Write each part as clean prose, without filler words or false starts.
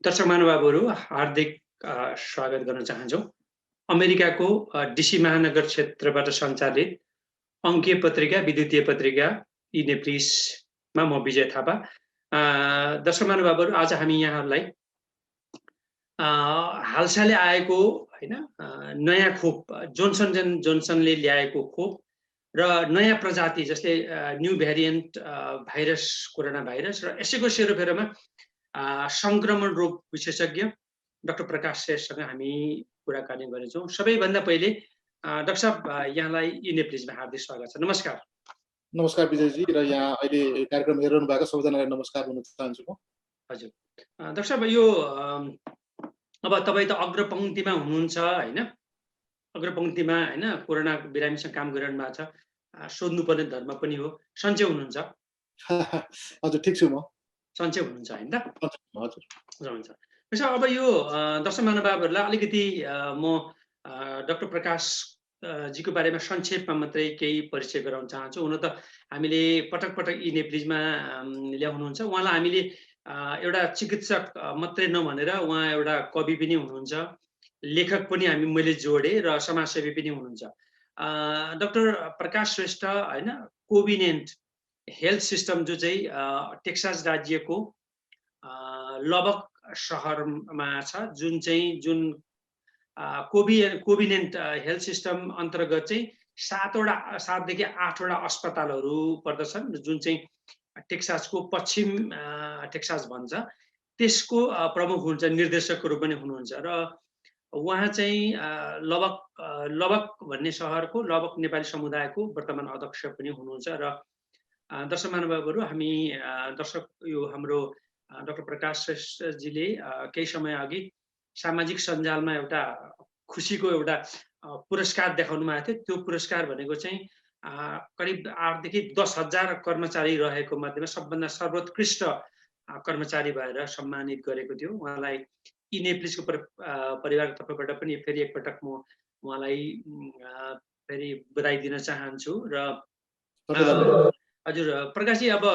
दर्शक महानुभावहरू हार्दिक स्वागत गर्न चाहन्छौँ। अमेरिकाको डीसी महानगर क्षेत्रबाट सञ्चालित अङ्कीय पत्रिका विद्युतीय पत्रिका इनेप्लिसमा म विजय थापा। दर्शक महानुभावहरू आज हामी यहाँहरूलाई हालसालै आएको हैन नयाँ खोप जोन्सन एन्ड जोन्सनले ल्याएको खोप र नयाँ प्रजाति जस्तै new variant virus corona virus र यसैको सेरोफेरोमा संक्रमण रोग विशेषज्ञ डाक्टर प्रकाश श्रेष्ठसँग हामी कुराकानी गर्नेछौँ। सबैभन्दा पहिले डाक्टर साहब यहाँलाई इनेप्लिसमा हार्दिक स्वागत छ। नमस्कार। नमस्कार विजयजी र यहाँ अहिले कार्यक्रम हेरिरहनु भएको सबैजनालाई नमस्कार भन्न चाहन्छु म। हजुर डाक्टर साहब यो अब तपाईँ त अग्रपङ्क्तिमा हुनुहुन्छ हैन, अग्रपङ्क्तिमा हैन कोरोना बिरामीसँग काम गरिरहनु भएको छ, सोध्नुपर्ने धर्म पनि हो। सन्चै हुनुहुन्छ? हजुर ठिक छु म। सन्चै हुनुहुन्छ हैन त? हजुर हुन्छ। त्यसो अब यो दर्शक महानुभावहरूलाई अलिकति म डाक्टर प्रकाश जीको बारेमा संक्षेपमा मात्रै केही परिचय गराउन चाहन्छु। हुन त हामीले पटक पटक इनेप्लिसमा ल्याउनुहुन्छ। उहाँलाई हामीले एउटा चिकित्सक मात्रै नभनेर उहाँ एउटा कवि पनि हुनुहुन्छ, लेखक पनि मैले जोडेँ र समाजसेवी पनि हुनुहुन्छ। डाक्टर प्रकाश श्रेष्ठ हैन कोभिनेन्ट हेल्थ सिस्टम जो चाहिँ टेक्सास राज्यको लबक शहरमा छ, जुन कोभिनेन्ट हेल्थ सिस्टम अन्तर्गत चाहिँ 7 देखि 8वटा अस्पतालहरू पर्दछन्, जुन चाहिँ टेक्सासको पश्चिम टेक्सास भन्छ त्यसको प्रमुख हुन्छ, निर्देशकको रूपमा पनि हुनुहुन्छ। र उहाँ चाहिँ लबक भन्ने शहरको लबक नेपाली समुदायको वर्तमान अध्यक्ष पनि हुनुहुन्छ। र दर्शक महानुभावहरू हामी यो हाम्रो डाक्टर प्रकाश श्रेष्ठजीले केही समय अघि सामाजिक सञ्जालमा एउटा खुसीको एउटा पुरस्कार देखाउनु भएको थियो। त्यो पुरस्कार भनेको चाहिँ करिब 8 देखि 10,000 कर्मचारी रहेको मध्येमा सबभन्दा सर्वोत्कृष्ट कर्मचारी भएर सम्मानित गरेको थियो। उहाँलाई इनेप्लिसको परिवारको तर्फबाट पनि फेरि एकपटक म उहाँलाई फेरि बधाई दिन चाहन्छु। र हजुर प्रकाशजी, अब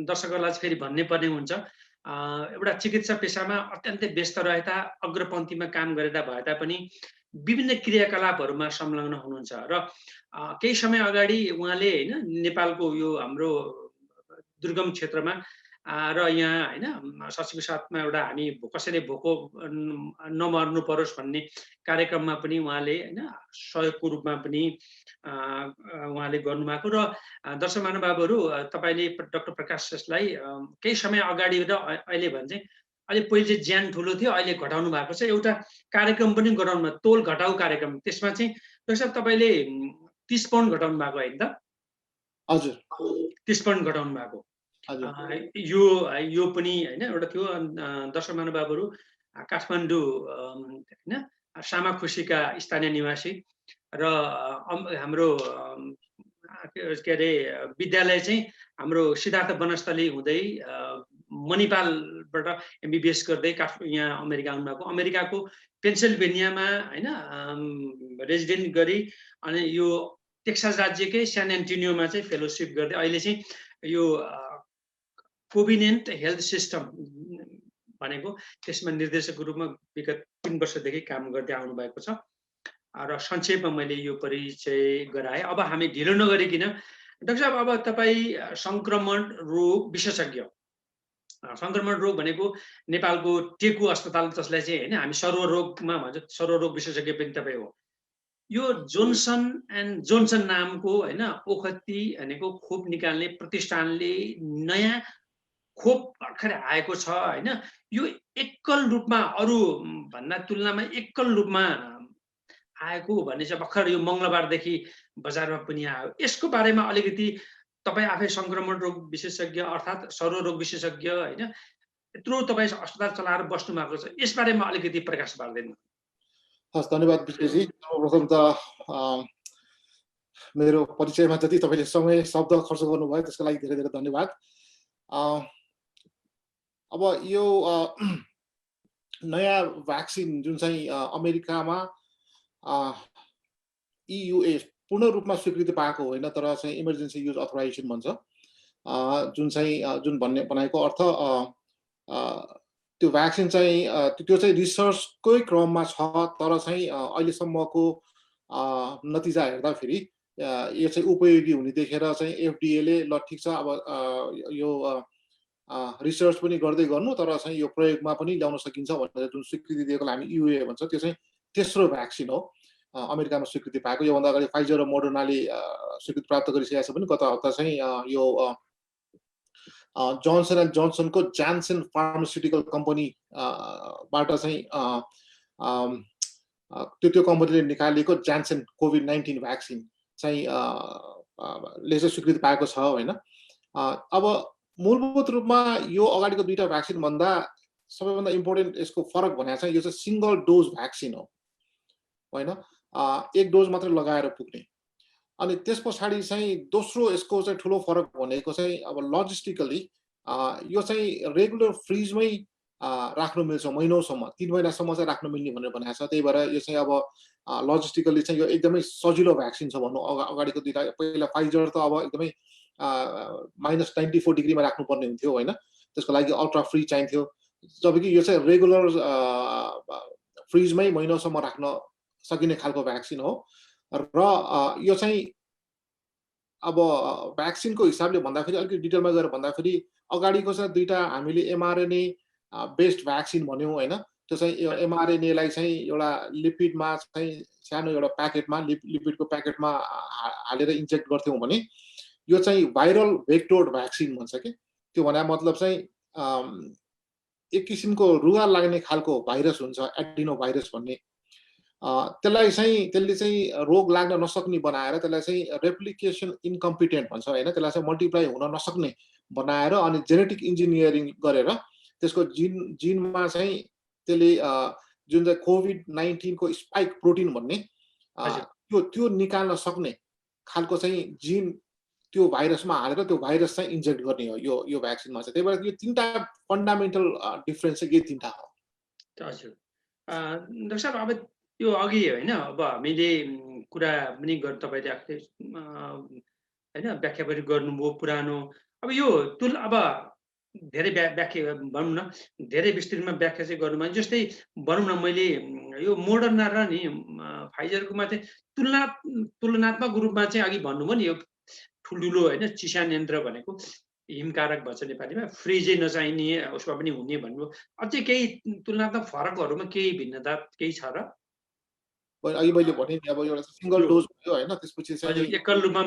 दर्शकहरूलाई फेरि भन्नै पर्ने हुन्छ, एउटा चिकित्सा पेसामा अत्यन्तै व्यस्त रहेता, अग्रपङ्क्तिमा काम गरेता भए तापनि विभिन्न क्रियाकलापहरूमा संलग्न हुनुहुन्छ। र केही समय अगाडि उहाँले हैन नेपालको यो हाम्रो दुर्गम क्षेत्रमा र यहाँ हैन शशीको साथमा एउटा हामी कसैले भोको नमर्नु परोस् भन्ने कार्यक्रममा पनि उहाँले हैन सहयोगको रूपमा पनि उहाँले गर्नुभएको। र दर्शक महानुभावहरू तपाईँले डाक्टर प्रकाश श्रेष्ठलाई केही समय अगाडि र अहिले भने चाहिँ अहिले पहिले चाहिँ ज्यान ठुलो थियो, अहिले घटाउनु भएको छ। एउटा कार्यक्रम पनि गराउनु भएको, तोल घटाउ कार्यक्रम, त्यसमा चाहिँ डाक्टर साहब तपाईँले 30 पाउन्ड घटाउनु भएको होइन त? हजुर 30 पाउन्ड घटाउनु भएको। यो पनि हैन एउटा थियो। दर्शक महानुभावहरू काठमाडौँ हैन सामाखुसीका स्थानीय निवासी र हाम्रो के अरे विद्यालय चाहिँ हाम्रो सिद्धार्थ वनस्थली हुँदै मणिपालबाट एमबीबीएस गर्दै यहाँ अमेरिका आउनुभएको। अमेरिकाको पेन्सिल्भेनियामा हैन रेजिडेन्ट गरी अनि यो टेक्सास राज्यकै सान एन्टोनियोमा चाहिँ फेलोसिप गर्दै अहिले चाहिँ यो कोभिनेन्ट हेल्थ सिस्टम भनेको त्यसमा निर्देशकको रूपमा विगत 3 वर्षदेखि काम गर्दै आउनु भएको छ। र संक्षेपमा मैले यो परिचय गराएँ। अब हामी ढिलो नगरिकन डाक्टर साहब, अब तपाईँ संक्रमण रोग विशेषज्ञ, संक्रमण रोग भनेको नेपालको टेकु अस्पताल जसलाई चाहिँ हैन हामी सर्वरोगमा भन्छ, सर्वरोग विशेषज्ञ पनि तपाईँ हो। यो जोन्सन एन्ड जोन्सन नामको हैन ओखती भनेको खोप निकाल्ने प्रतिष्ठानले नयाँ खोप भर्खरै आएको छ हैन। यो एकल रूपमा अरू भन्दा तुलनामा एकल रूपमा आएको भन्ने चाहिँ भर्खर यो मङ्गलबारदेखि बजारमा पनि आयो। यसको बारेमा अलिकति तपाईँ आफै संक्रमण रोग विशेषज्ञ अर्थात् सर्वरोग विशेषज्ञ हैन, यत्रो तपाईँ अस्पताल चलाएर बस्नु भएको छ, यसबारेमा अलिकति प्रकाश पार्दैन? हस्, धन्यवाद विजयजी। सर्वप्रथम त मेरो परिचयमा जति तपाईँले समय शब्द खर्च गर्नुभयो त्यसको लागि धेरै धेरै धन्यवाद। अब यो नयाँ भ्याक्सिन जुन चाहिँ अमेरिकामा EUA पूर्ण रूपमा स्वीकृति पाएको होइन, तर चाहिँ इमर्जेन्सी युज अथोराइजेसन भन्छ, जुन चाहिँ बनाएको अर्थ त्यो भ्याक्सिन चाहिँ त्यो चाहिँ रिसर्चकै क्रममा छ, तर चाहिँ अहिलेसम्मको नतिजा हेर्दाखेरि यो चाहिँ उपयोगी हुने देखेर चाहिँ एफडीएले ल ठिक छ अब यो रिसर्च पनि गर्दै गर्नु, तर चाहिँ यो प्रयोगमा पनि ल्याउन सकिन्छ भनेर जुन स्वीकृति दिएकोलाई हामी युए भन्छ, त्यो चाहिँ तेस्रो भ्याक्सिन हो अमेरिकामा स्वीकृति पाएको। योभन्दा अगाडि फाइजर र मोडर्नाले स्वीकृति प्राप्त गरिसकेको छ भने गत हप्ता चाहिँ यो जोन्सन एन्ड जोन्सनको जानसन फार्मास्युटिकल कम्पनी बाट चाहिँ त्यो कम्पनीले निकालेको जानसन कोभिड-19 भ्याक्सिन चाहिँ ले चाहिँ स्वीकृति पाएको छ होइन। अब मूलभूत रूपमा यो अगाडिको दुईटा भ्याक्सिन भन्दा सबैभन्दा इम्पोर्टेन्ट यसको फरक भनेको चाहिँ यो चाहिँ सिंगल डोज भ्याक्सिन हो होइन, एक डोज मात्र लगाएर पुग्ने। अनि त्यस पछाडि चाहिँ दोस्रो यसको चाहिँ ठुलो फरक भनेको चाहिँ अब लजिस्टिकली यो चाहिँ रेगुलर फ्रिजमै राख्नु मिल्छ, महिनौसम्म 3 महिनासम्म चाहिँ राख्नु मिल्ने भनेर भनेको छ। त्यही भएर यो चाहिँ अब लजिस्टिकली चाहिँ यो एकदमै सजिलो भ्याक्सिन छ भन्नु। अगाडिको दुईटा पहिला फाइजर त अब एकदमै -94 डिग्रीमा राख्नुपर्ने हुन्थ्यो होइन, त्यसको लागि अल्ट्रा फ्रिज चाहिन्थ्यो, जबकि यो चाहिँ रेगुलर फ्रिजमै महिनौसम्म राख्न सकिने खालको भ्याक्सिन हो। र यो चाहिँ अब भ्याक्सिनको हिसाबले भन्दाखेरि अलिकति डिटेलमा गएर भन्दाखेरि अगाडिको चाहिँ दुईटा हामीले एमआरएनए बेस्ड भ्याक्सिन भन्यौँ होइन, त्यो चाहिँ यो एमआरएनएलाई चाहिँ एउटा लिपिडमा चाहिँ सानो एउटा प्याकेटमा लिपिडको प्याकेटमा हालेर इन्जेक्ट गर्थ्यौँ भने यो चाहिँ भाइरल भेक्टोर्ड भ्याक्सिन भन्छ कि। त्यो भने मतलब चाहिँ एक किसिमको रुगा लाग्ने खालको भाइरस हुन्छ एडिनो भाइरस भन्ने, त्यसले चाहिँ रोग लाग्न नसक्ने बनाएर त्यसलाई चाहिँ रेप्लिकेसन इन्कम्पिटेन्ट भन्छ होइन, त्यसलाई चाहिँ मल्टिप्लाई हुन नसक्ने बनाएर अनि जेनेटिक इन्जिनियरिङ गरेर त्यसको जिनमा चाहिँ त्यसले जुन चाहिँ कोभिड-19 को स्पाइक प्रोटिन भन्ने त्यो निकाल्न सक्ने खालको चाहिँ जिन त्यो भाइरसमा हालेर त्यो भाइरस चाहिँ इन्जेक्ट गर्ने हो यो भ्याक्सिनमा चाहिँ। त्यही भएर यो तीनटा फन्डामेन्टल डिफरेन्स चाहिँ यही तीनटा हो। हजुर डाक्टर साहब, अब यो अघि होइन अब हामीले कुरा पनि तपाईँले आफै होइन व्याख्या पनि गर्नुभयो पुरानो। अब यो अब धेरै व्याख्या भनौँ न, धेरै विस्तृतमा व्याख्या चाहिँ गर्नुभयो। जस्तै भनौँ न, मैले यो मोडर्ना र नि फाइजरकोमा चाहिँ तुलनात्मक रूपमा चाहिँ अघि भन्नुभयो नि, यो ठुल्ठुलो होइन चिसान यन्त्र भनेको हिमकारक भन्छ नेपालीमा, फ्रिजै नचाहिने उसमा पनि हुने भन्नुभयो। अझै केही तुलनात्मक फरकहरूमा केही भिन्नता केही छ र? अघि मैले भने नि अब एउटा सिंगल डोज भयो होइन, त्यसपछि चाहिँ एकल रूपमा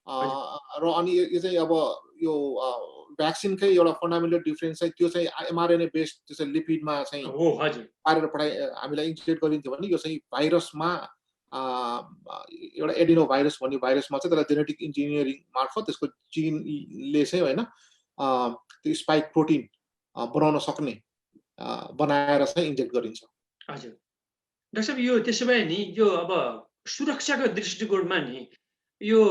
र अनि यो चाहिँ अब यो भ्याक्सिनकै एउटा फन्डामेन्टल डिफरेन्स चाहिँ त्यो चाहिँ एमआरएनए बेस्ड त्यो चाहिँ लिपिडमा चाहिँ पारेर हामीलाई इन्जेक्ट गरिन्थ्यो भने यो चाहिँ भाइरसमा एउटा एडिनो भाइरस भन्ने भाइरसमा चाहिँ त्यसलाई जेनेटिक इन्जिनियरिङ मार्फत त्यसको जिनले चाहिँ होइन त्यो स्पाइक प्रोटिन बनाउन सक्ने बनाएर चाहिँ इन्जेक्ट गरिन्छ। हजुर डाक्टर साहब, यो त्यसो भए नि यो अब सुरक्षाको दृष्टिकोणमा नि यो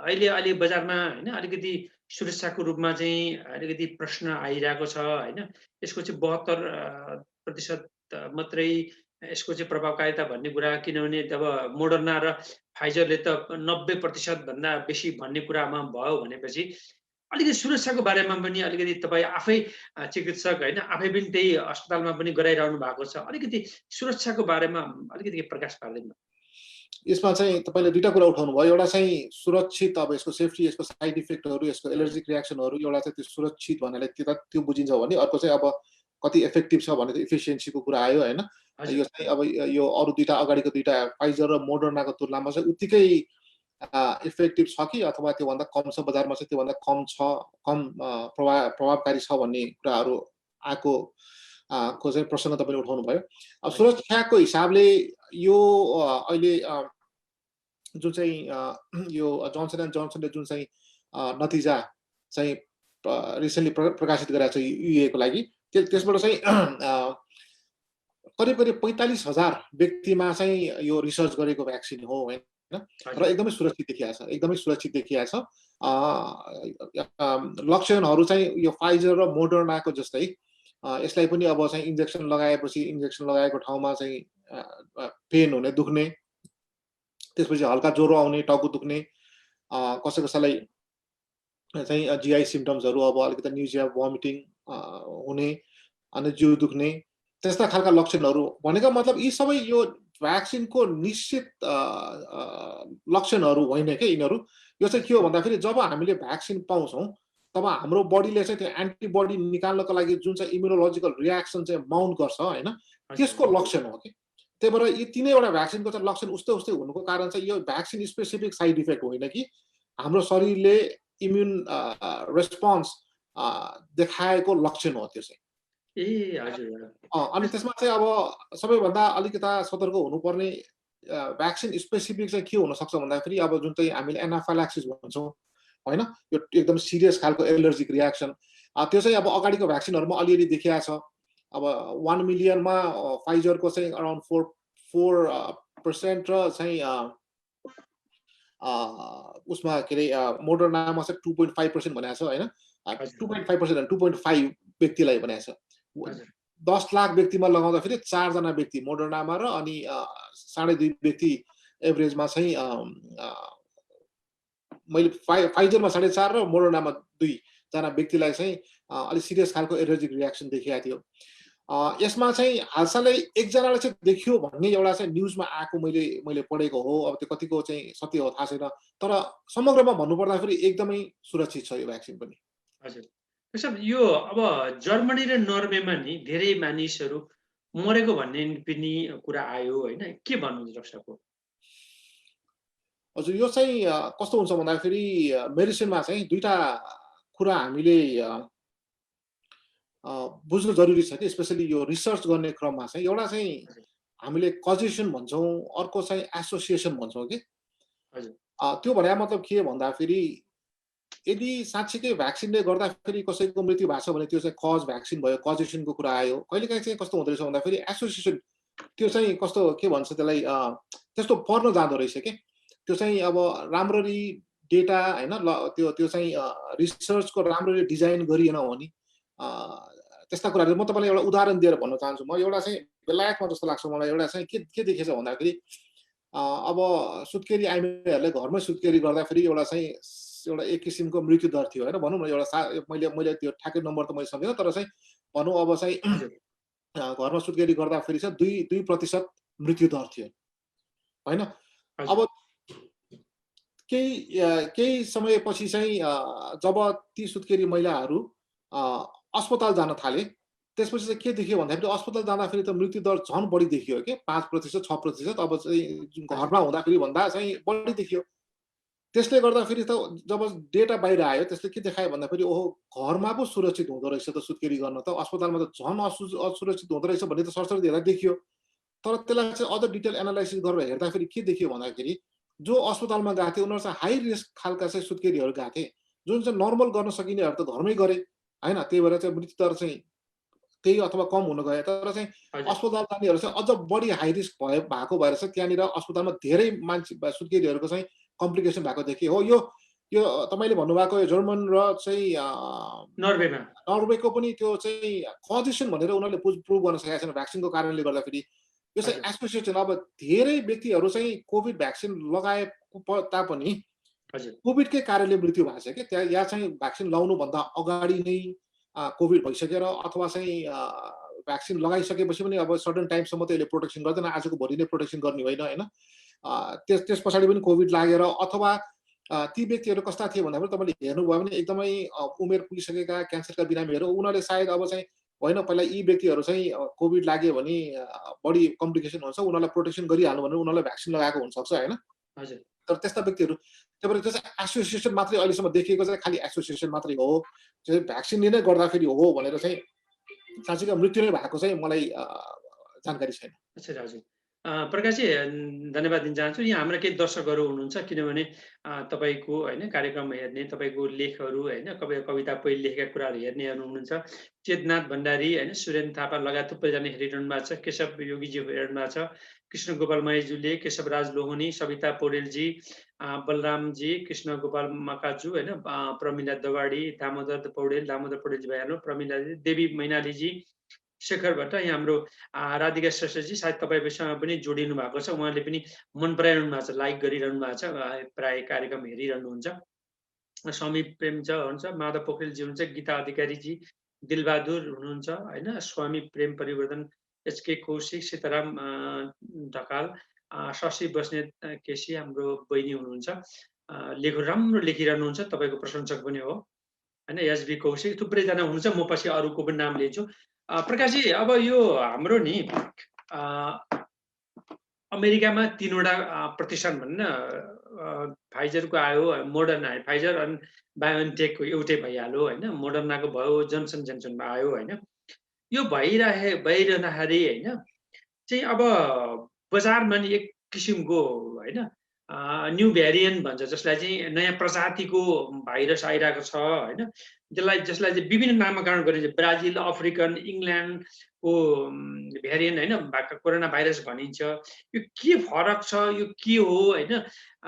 अहिले बजारमा होइन अलिकति सुरक्षाको रूपमा चाहिँ अलिकति प्रश्न आइरहेको छ होइन। यसको चाहिँ 72% मात्रै यसको चाहिँ प्रभावकारिता भन्ने कुरा, किनभने जब मोडर्ना र फाइजरले त 90% भन्दा बेसी भन्ने कुरामा भयो भनेपछि अलिकति सुरक्षाको बारेमा पनि अलिकति तपाईँ आफै चिकित्सक होइन, आफै पनि त्यही अस्पतालमा पनि गराइरहनु भएको छ, अलिकति सुरक्षाको बारेमा अलिकति प्रकाश पार्दैन? यसमा चाहिँ तपाईँले दुईटा कुरा उठाउनु भयो। एउटा चाहिँ सुरक्षित, अब यसको सेफ्टी, यसको साइड इफेक्टहरू, यसको एलर्जिक रियाक्सनहरू, एउटा चाहिँ त्यो सुरक्षित भन्नाले त्यो बुझिन्छ भने, अर्को चाहिँ अब कति इफेक्टिभ छ भने इफिसियन्सीको कुरा आयो होइन। यो चाहिँ अब यो अरू दुईटा अगाडिको दुईटा फाइजर र मोडर्नाको तुलनामा चाहिँ उत्तिकै इफेक्टिभ छ कि अथवा त्योभन्दा कम छ, बजारमा चाहिँ त्योभन्दा कम छ, कम प्रभावकारी छ भन्ने कुराहरू आएको चाहिँ प्रश्न तपाईँले उठाउनु भयो। अब सुरक्षाको हिसाबले यो अहिले जुन चाहिँ यो जोन्सन एन्ड जोन्सनले जुन चाहिँ नतिजा चाहिँ रिसेन्टली प्रकाशित गरेको छ युएको लागि, त्यसबाट चाहिँ करिब 45,000 व्यक्तिमा चाहिँ यो रिसर्च गरेको भ्याक्सिन हो होइन, र एकदमै सुरक्षित देखिएको छ, एकदमै सुरक्षित देखिएको छ। लक्षणहरू चाहिँ यो फाइजर र मोडर्नाको जस्तै यसलाई पनि अब चाहिँ इन्जेक्सन लगाएपछि इन्जेक्सन लगाएको ठाउँमा चाहिँ पेन हुने, दुख्ने, त्यसपछि हल्का ज्वरो आउने, टाउको दुख्ने, कसैलाई चाहिँ GI सिम्पटम्सहरू अब अलिकति न्युजिया, भमिटिङ हुने अनि जिउ दुख्ने त्यस्ता खालका लक्षणहरू भनेको मतलब यी सबै यो भ्याक्सिनको निश्चित लक्षणहरू होइन के यिनीहरू। यो चाहिँ के हो भन्दाखेरि जब हामीले भ्याक्सिन पाउँछौँ तब हाम्रो बडीले चाहिँ त्यो एन्टिबडी निकाल्नको लागि जुन चाहिँ इम्युनोलोजिकल रियाक्सन चाहिँ माउन्ट गर्छ होइन, त्यसको लक्षण हो कि। त्यही भएर यी तिनैवटा भ्याक्सिनको चाहिँ लक्षण उस्तै उस्तै हुनुको कारण चाहिँ यो भ्याक्सिन स्पेसिफिक साइड इफेक्ट होइन कि हाम्रो शरीरले इम्युन रेस्पोन्स देखाएको लक्षण हो त्यो चाहिँ। ए हजुर। अनि त्यसमा चाहिँ अब सबैभन्दा अलिकता सतर्क हुनुपर्ने भ्याक्सिन स्पेसिफिक चाहिँ के हुनसक्छ भन्दाखेरि अब जुन चाहिँ हामीले एनाफाइल्याक्सिस भन्छौँ होइन, यो एकदम सिरियस खालको एलर्जिक रियाक्सन त्यो चाहिँ अब अगाडिको भ्याक्सिनहरूमा अलिअलि देखिया छ। अब 1 मिलियनमा फाइजरको चाहिँ अराउन्ड 4% र चाहिँ उसमा के अरे मोडर्नामा चाहिँ 2.5% भनेको छ होइन, 2.5% अनि 2.5 व्यक्तिलाई भनेको छ। 10 लाख व्यक्तिमा लगाउँदाखेरि 4 जना व्यक्ति मोडर्नामा र अनि 2.5 व्यक्ति एभरेजमा चाहिँ मैले फाइजरमा 4.5 र मोडर्नामा 2 जना व्यक्तिलाई चाहिँ अलिक सिरियस खालको एलर्जिक रियाक्सन देखिएको थियो। यसमा चाहिँ हालसालै एकजनालाई चाहिँ देखियो भन्ने एउटा चाहिँ न्युजमा आएको मैले पढेको हो। अब त्यो कतिको चाहिँ सत्य हो थाहा छैन, तर समग्रमा भन्नुपर्दाखेरि एकदमै सुरक्षित छ यो भ्याक्सिन पनि। हजुर सब यो अब जर्मनी र नर्वेमा नि धेरै मानिसहरू मरेको भन्ने पनि कुरा आयो होइन, के भन्नुहुन्छ डाक्टर साहब? हजुर यो चाहिँ कस्तो हुन्छ भन्दाखेरि मेडिसिनमा चाहिँ दुईटा कुरा हामीले बुझ्नु जरुरी छ कि स्पेशली यो रिसर्च गर्ने क्रममा चाहिँ एउटा चाहिँ हामीले कजेसन भन्छौँ, अर्को चाहिँ एसोसिएसन भन्छौँ कि। त्यो भने मतलब के भन्दाखेरि यदि साँच्चीकै भ्याक्सिनले गर्दाखेरि कसैको मृत्यु भएको छ भने त्यो चाहिँ कज भ्याक्सिन भयो, कजेसनको कुरा आयो। कहिलेकाहीँ चाहिँ कस्तो हुँदो रहेछ भन्दाखेरि एसोसिएसन त्यो चाहिँ कस्तो के भन्छ त्यसलाई त्यस्तो पर्न जाँदो रहेछ कि। त्यो चाहिँ अब राम्ररी डेटा होइन त्यो चाहिँ रिसर्चको राम्ररी डिजाइन गरिएन भने त्यस्ता कुराहरू म तपाईँलाई एउटा उदाहरण दिएर भन्न चाहन्छु। म एउटा चाहिँ बेलायतमा जस्तो लाग्छ मलाई एउटा चाहिँ के देखेछ भन्दाखेरि अब सुत्केरी आइमाईहरूले घरमै सुत्केरी गर्दाखेरि एउटा एक किसिमको मृत्यु दर थियो होइन, भनौँ न एउटा मैले त्यो ठ्याक्कै नम्बर त मैले सम्झिनँ, तर चाहिँ भनौँ अब चाहिँ घरमा सुत्केरी गर्दाखेरि चाहिँ 2% मृत्यु दर थियो होइन। अब केही समयपछि चाहिँ जब ती सुत्केरी महिलाहरू अस्पताल जान थाले त्यसपछि चाहिँ के देखियो भन्दाखेरि अस्पताल जाँदाखेरि त मृत्यु दर झन् बढी देखियो कि 5% 6%। अब चाहिँ घरमा हुँदाखेरि भन्दा चाहिँ बढी देखियो। त्यसले गर्दाखेरि त जब डेटा बाहिर आयो त्यसले के देखायो भन्दाखेरि ओहो घरमा पो सुरक्षित हुँदो रहेछ त सुत्केरी गर्न, त अस्पतालमा त झन् असुरक्षित हुँदो रहेछ भन्ने त सरसर्ती हेर्दा देखियो। तर त्यसलाई चाहिँ अझ डिटेल एनालाइसिस गरेर हेर्दाखेरि के देखियो भन्दाखेरि जो अस्पतालमा गएको थियो उनीहरू चाहिँ हाई रिस्क खालका चाहिँ सुत्केरीहरू गएको थिए, जुन चाहिँ नर्मल गर्न सकिनेहरू त घरमै गरे होइन। त्यही भएर चाहिँ मृत्यु दर चाहिँ त्यही अथवा कम हुन गयो। तर चाहिँ अस्पताल जानेहरू चाहिँ अझ बढी हाई रिस्क भएको भएर चाहिँ त्यहाँनिर अस्पतालमा धेरै मान्छे सुत्केरीहरूको चाहिँ कम्प्लिकेसन भएको देखियो। हो यो तपाईँले भन्नुभएको यो जर्मन र चाहिँ नर्वेको पनि त्यो चाहिँ कजेसन भनेर उनीहरूले प्रुभ गर्न सकेका छैन भ्याक्सिनको कारणले गर्दाखेरि। यो चाहिँ एसोसिएसन अब धेरै व्यक्तिहरू चाहिँ कोभिड भ्याक्सिन लगाए तापनि कोभिडकै कारणले मृत्यु भएको छ कि त्यहाँ या चाहिँ भ्याक्सिन लाउनुभन्दा अगाडि नै कोभिड भइसकेर अथवा चाहिँ भ्याक्सिन लगाइसकेपछि पनि अब सर्टन टाइमसम्म त्यसले प्रोटेक्सन गर्दैन, आजको भोलि नै प्रोटेक्सन गर्ने होइन होइन। त्यस पछाडि पनि कोभिड लागेर अथवा ती व्यक्तिहरू कस्ता थिए भन्दा पनि तपाईँले हेर्नुभयो भने एकदमै उमेर पुगिसकेका क्यान्सरका बिरामीहरू उनीहरूले सायद अब चाहिँ होइन पहिला यी व्यक्तिहरू चाहिँ कोभिड लाग्यो भने बढी कम्प्लिकेसन हुन्छ उनीहरूलाई प्रोटेक्सन गरिहाल्नु भने उनीहरूलाई भ्याक्सिन लगाएको हुनसक्छ होइन। तर त्यस्ता व्यक्तिहरू त्यही भएर त्यो चाहिँ एसोसिएसन मात्रै अहिलेसम्म देखिएको चाहिँ खालि एसोसिएसन मात्रै हो, चाहिँ भ्याक्सिनले नै गर्दाखेरि हो भनेर चाहिँ साँच्चीकै मृत्यु नै भएको चाहिँ मलाई जानकारी छैन। अच्छा हजुर प्रकाशजी धन्यवाद दिन चाहन्छु। यहाँ हाम्रा केही दर्शकहरू हुनुहुन्छ किनभने तपाईँको होइन कार्यक्रम हेर्ने तपाईँको लेखहरू होइन कविता पहिले लेखेका कुराहरू हेर्नेहरू हुनुहुन्छ। चेतनाथ भण्डारी होइन सुरेन थापा लगायत थुप्रैजना हेरिरहनु भएको छ। केशव योगीजी हेरिरहनु भएको छ, कृष्ण गोपाल महेशज्यूले, केशवराज लोहनी, सविता पौडेलजी, बलरामजी, कृष्ण गोपाल मकाजु होइन, प्रमिला दवाडी, दामोदर पौडेलजी भइहाल्नु, प्रमिलाजी, देवी मैनालीजी, शेखर भट्ट, यहाँ हाम्रो राधिका श्रेष्ठजी सायद तपाईँसँग पनि जोडिनु भएको छ, उहाँले पनि मन पराइरहनु भएको छ, लाइक गरिरहनु भएको छ, प्राय कार्यक्रम हेरिरहनुहुन्छ। स्वामी प्रेमज हुनुहुन्छ, माधव पोखरेलजी हुनुहुन्छ, गीता अधिकारीजी, दिलबहादुर हुनुहुन्छ होइन, स्वामी प्रेम परिवर्तन, एचके कौशिक, सीताराम ढकाल, शशी बस्नेत केसी हाम्रो बहिनी हुनुहुन्छ, राम्रो लेखिरहनुहुन्छ, तपाईँको प्रशंसक पनि हो होइन, एसबी कौशिक, थुप्रैजना हुनुहुन्छ, म पछि अरूको पनि नाम लिन्छु। प्रकाशजी, अब यो हाम्रो नि अमेरिकामा 3वटा प्रतिष्ठान भन्न फाइजरको आयो, मोडर्न आयो, फाइजर अनि बायोनटेकको एउटै भइहाल्यो होइन, मोडर्नाको भयो, जोन्सन जोन्सनमा आयो होइन। यो भइरहँदाखेरि होइन चाहिँ अब बजारमा नि एक किसिमको होइन न्यू भ्यारिएन्ट भन्छ, जसलाई चाहिँ नयाँ प्रजातिको भाइरस आइरहेको छ होइन, जसलाई चाहिँ विभिन्न नामाकरण गरिन्छ, ब्राजिल, अफ्रिकन, इङ्ल्यान्डको भ्यारिएन्ट होइन, कोरोना भाइरस भनिन्छ। यो के फरक छ, यो के हो होइन,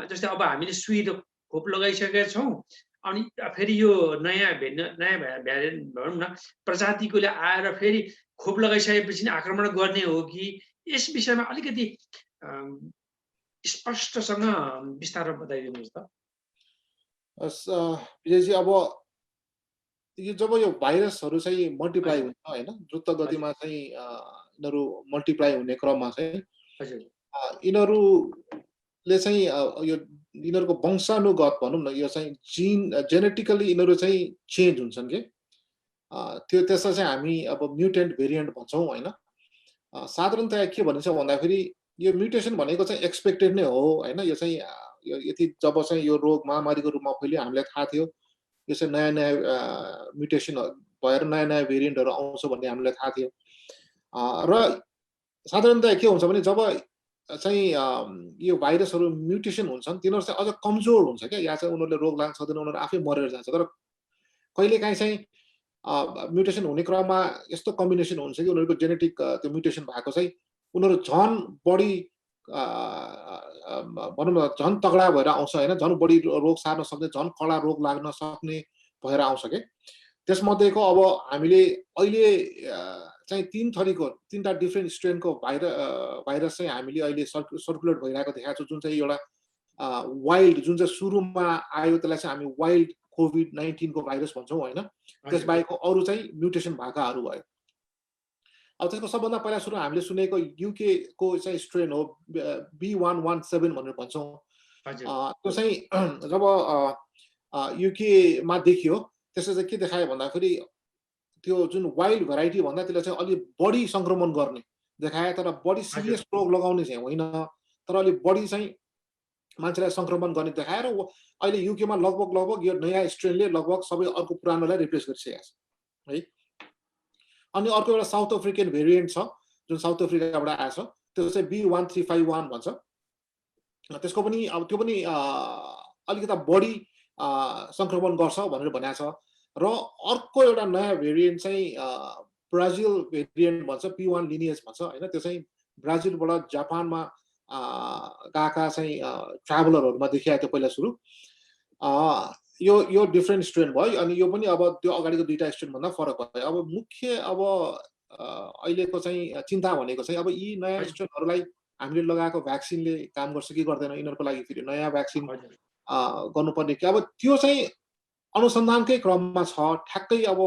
जस्तै अब हामीले सुई र खोप लगाइसकेका छौँ, अनि फेरि यो नयाँ भ्यारिएन्ट भनौँ न प्रजातिकोले आएर फेरि खोप लगाइसकेपछि आक्रमण गर्ने हो कि, यस विषयमा अलिकति स्पष्टसँग विस्तारमा बताइदिनुहोस् त। विजयजी, अब यो जब यो भाइरसहरू चाहिँ मल्टिप्लाई हुन्छ होइन, द्रुत गतिमा चाहिँ यिनीहरू मल्टिप्लाई हुने क्रममा चाहिँ यिनीहरूले चाहिँ यो यिनीहरूको वंशानुगत भनौँ न, यो चाहिँ जेनेटिकली यिनीहरू चाहिँ चेन्ज हुन्छन् कि त्यसलाई चाहिँ हामी अब म्युटेन्ट भेरिएन्ट भन्छौँ होइन। साधारणतया के भनिन्छ भन्दाखेरि यो म्युटेसन भनेको चाहिँ एक्सपेक्टेड नै हो होइन। यो चाहिँ यति जब चाहिँ यो रोग महामारीको रूपमा फैलियो हामीलाई थाहा थियो यो चाहिँ नयाँ नयाँ म्युटेसन भएर नयाँ नयाँ भेरिएन्टहरू आउँछ भन्ने हामीलाई थाहा थियो। र साधारणतया के हुन्छ भने जब चाहिँ यो भाइरसहरू म्युटेसन हुन्छन् तिनीहरू चाहिँ अझ कमजोर हुन्छ क्या, या चाहिँ उनीहरूले रोग लाग्न सक्दैन, उनीहरू आफै मरेर जान्छ। तर कहिलेकाहीँ चाहिँ म्युटेसन हुने क्रममा यस्तो कम्बिनेसन हुन्छ कि उनीहरूको जेनेटिक त्यो म्युटेसन भएको चाहिँ उनीहरू झन् बढी भनौँ न झन् तगडा भएर आउँछ होइन, झन् बढी रोग सार्न सक्ने, झन् कडा रोग लाग्न सक्ने भएर आउँछ कि। त्यसमध्येको अब हामीले अहिले चाहिँ 3 थरीको 3टा डिफ्रेन्ट स्ट्रेनको भाइरस चाहिँ हामीले अहिले सर्कुलेट भइरहेको देखाएको छ, जुन चाहिँ एउटा वाइल्ड जुन चाहिँ सुरुमा आयो त्यसलाई चाहिँ हामी वाइल्ड कोभिड-19 को भाइरस भन्छौँ होइन। त्यसबाहेकको अरू चाहिँ म्युटेसन भएकाहरू भयो। अब त्यसको सबभन्दा पहिला सुरु हामीले सुनेको युके को चाहिँ स्ट्रेन हो B117 भनेर भन्छौँ। त्यो चाहिँ जब युकेमा देखियो त्यसले चाहिँ के देखायो भन्दाखेरि त्यो जुन वाइल्ड भेराइटी भन्दा त्यसले चाहिँ अलि बढी संक्रमण गर्ने देखायो, तर बढी सिरियस रोग लगाउने चाहिँ होइन, तर अलि बढी चाहिँ मान्छेलाई संक्रमण गर्ने देखाएर अहिले युकेमा लगभग यो नयाँ स्ट्रेनले लगभग सबै अर्को पुरानोलाई रिप्लेस गरिसकेको छ है। अनि अर्को एउटा साउथ अफ्रिकन भेरिएन्ट छ जुन साउथ अफ्रिकाबाट आएछ, त्यो चाहिँ B1351 भन्छ। त्यसको पनि अब त्यो पनि अलिकति बढी संक्रमण गर्छ भनेर भनेको छ। र अर्को एउटा नयाँ भेरिएन्ट चाहिँ ब्राजिल भेरिएन्ट भन्छ, P1 लिनिएज भन्छ होइन। त्यो चाहिँ ब्राजिलबाट जापानमा गएका चाहिँ ट्राभलरहरूमा देखिया थियो पहिला सुरु। यो डिफ्रेन्ट स्ट्रेन भयो। अनि यो पनि अब त्यो अगाडिको 2टा स्ट्रेन भन्दा फरक भयो। अब मुख्य अब अहिलेको चाहिँ चिन्ता भनेको चाहिँ अब यी नयाँ स्ट्रेनहरूलाई हामीले लगाएको भ्याक्सिनले काम गर्छ कि गर्दैन, यिनीहरूको लागि फेरि नयाँ भ्याक्सिन गर्नुपर्ने कि अब त्यो चाहिँ अनुसन्धानकै क्रममा छ। ठ्याक्कै अब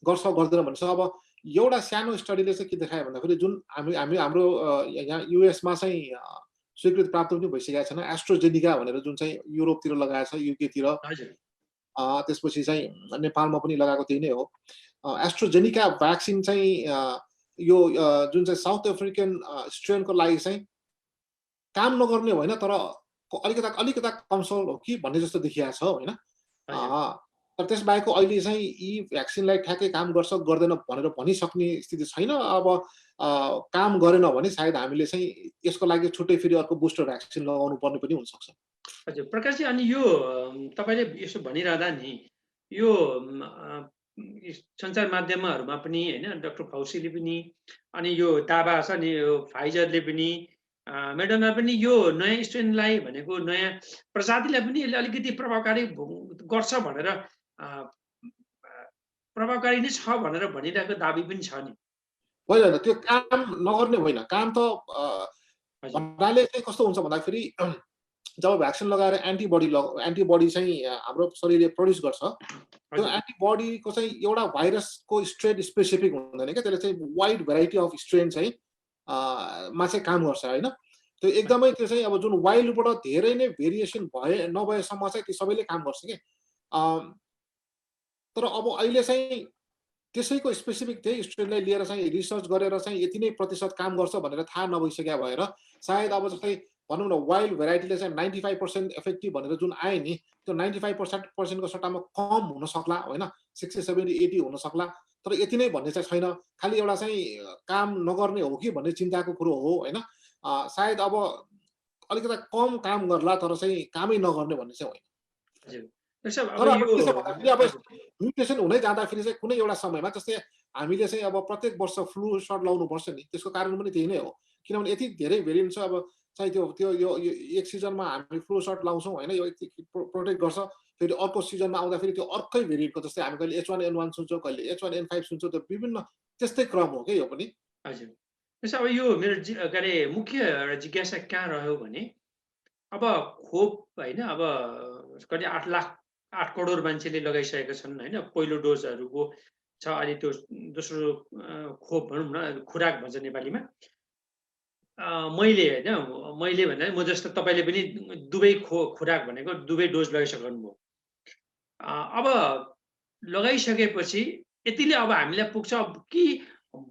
गर्छ गर्दैन भन्छ। अब एउटा सानो स्टडीले चाहिँ के देखायो भन्दाखेरि जुन हाम्रो यहाँ युएसमा चाहिँ स्वीकृति प्राप्त पनि भइसकेको छैन, एस्ट्रोजेनिका भनेर जुन चाहिँ युरोपतिर लगाएको छ, युकेतिर, त्यसपछि चाहिँ नेपालमा पनि लगाएको त्यही नै हो। एस्ट्रोजेनिका भ्याक्सिन चाहिँ यो जुन चाहिँ साउथ अफ्रिकन स्ट्रेनको लागि चाहिँ काम नगर्ने होइन, तर अलिकता कमजोर हो कि भन्ने जस्तो देखिएको छ होइन। तर त्यसबाहेकको अहिले चाहिँ यी भ्याक्सिनलाई ठ्याक्कै काम गर्छ गर्दैन भनेर भनिसक्ने स्थिति छैन। अब काम गरेन भने सायद हामीले चाहिँ यसको लागि छुट्टै फेरि अर्को बुस्टर भ्याक्सिन लगाउनु पर्ने पनि हुनसक्छ। हजुर प्रकाशजी, अनि यो तपाईँले यसो भनिरहँदा नि यो सञ्चार माध्यमहरूमा पनि होइन, डाक्टर फौसीले पनि अनि यो दावा छ नि यो फाइजरले पनि मेडोना पनि यो नयाँ स्ट्रेनलाई भनेको नयाँ प्रजातिलाई पनि यसले अलिकति प्रभावकारी गर्छ भनेर प्रभावकारी नै छ भनेर भनिरहेको दाबी पनि छ नि। होइन, त्यो काम नगर्ने होइन। काम त भन्नाले चाहिँ कस्तो हुन्छ भन्दाखेरि जब भ्याक्सिन लगाएर एन्टिबडी चाहिँ हाम्रो शरीरले प्रड्युस गर्छ, त्यो एन्टिबडीको चाहिँ एउटा भाइरसको स्ट्रेन स्पेसिफिक हुँदैन क्या, त्यसले चाहिँ वाइड भेराइटी अफ स्ट्रेन चाहिँ मा चाहिँ काम गर्छ होइन। त्यो एकदमै त्यो चाहिँ अब जुन वाइल्डबाट धेरै नै भेरिएसन नभएसम्म चाहिँ त्यो सबैले काम गर्छ कि। तर अब अहिले चाहिँ त्यसैको स्पेसिफिक त्यही स्ट्रेनलाई लिएर चाहिँ रिसर्च गरेर चाहिँ यति नै प्रतिशत काम गर्छ भनेर थाहा नभइसक्या भएर सायद अब जस्तै भनौँ न वाइल्ड भेराइटीले चाहिँ 95% इफेक्टिभ भनेर जुन आयो नि, त्यो 95% को सट्टामा कम हुन सक्ला होइन, 60, 70, 80 हुन सक्ला, तर यति नै भन्ने चाहिँ छैन। खालि एउटा चाहिँ काम नगर्ने हो कि भन्ने चिन्ताको कुरो हो होइन। सायद अब अलिकति कम काम गर्ला तर चाहिँ कामै नगर्ने भन्ने चाहिँ होइन। तर अब के छ भन्दाखेरि अब म्युटेसन हुँदै जाँदाखेरि चाहिँ कुनै एउटा समयमा जस्तै हामीले चाहिँ अब प्रत्येक वर्ष फ्लू सर्ट लाउनु पर्छ नि, त्यसको कारण पनि त्यही नै हो। किनभने यति धेरै भेरिएन्ट छ, अब चाहिँ त्यो यो एक सिजनमा हामी फ्लू सर्ट लाउँछौँ होइन, यो प्रोटेक्ट गर्छ, फेरि अर्को सिजनमा आउँदाखेरि त्यो अर्कै भेरिएन्टको, जस्तै हामी कहिले H1N1 सुन्छौँ, कहिले H1N5 सुन्छौँ, त्यो विभिन्न त्यस्तै क्रम हो क्या यो पनि। हजुर। त्यसो अब यो मेरो के अरे मुख्य जिज्ञासा कहाँ रह्यो भने अब खोप होइन, अब कति 8 करोड मान्छेले लगाइसकेका छन् होइन, पहिलो डोजहरूको छ, अहिले त्यो दोस्रो खोप भनौँ न, खुराक भन्छ नेपालीमा। मैले होइन, मैले भन्दा म जस्तो तपाईँले पनि दुवै खुराक भनेको दुवै डोज लगाइसक्नुभयो। अब लगाइसकेपछि यतिले अब हामीलाई पुग्छ कि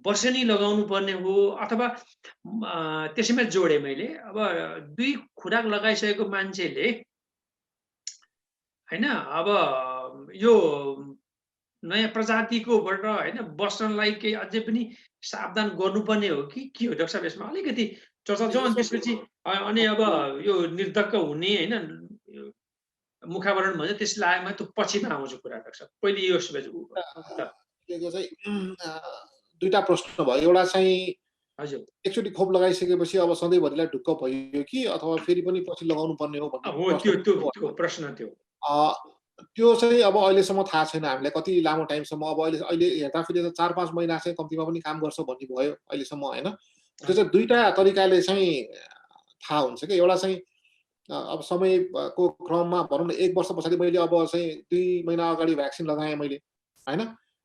वर्षेनी लगाउनु पर्ने हो, अथवा त्यसैमा जोडे मैले अब 2 खुराक लगाइसकेको मान्छेले होइन अब यो नयाँ प्रजातिकोबाट होइन बस्नलाई केही अझै पनि सावधान गर्नुपर्ने हो कि के हो डाक्टर साहब? यसमा अलिकति चर्चा जाउँ, अनि त्यसपछि अनि अब यो निर्धक्क हुने होइन मुखावरण भन्छ त्यसलाई म त पछिमा आउँछु कुरा डाक्टर साहब। पहिले यो चाहिँ दुईटा प्रश्न भयो। एउटा चाहिँ हजुर एकचोटि खोप लगाइसकेपछि अब सधैँभरिलाई ढुक्क भयो कि अथवा फेरि पनि पछि लगाउनु पर्ने हो भन्ने त्यो प्रश्न त्यो चाहिँ अब अहिलेसम्म थाहा छैन हामीलाई कति लामो टाइमसम्म। अब अहिले हेर्दाखेरि त 4-5 महिना चाहिँ कम्तीमा पनि काम गर्छ भन्ने भयो अहिलेसम्म होइन। त्यो चाहिँ दुईटा तरिकाले चाहिँ थाहा हुन्छ कि। एउटा चाहिँ अब समयको क्रममा भनौँ न 1 वर्ष पछाडि मैले अब चाहिँ 2 महिना अगाडि भ्याक्सिन लगाएँ मैले होइन,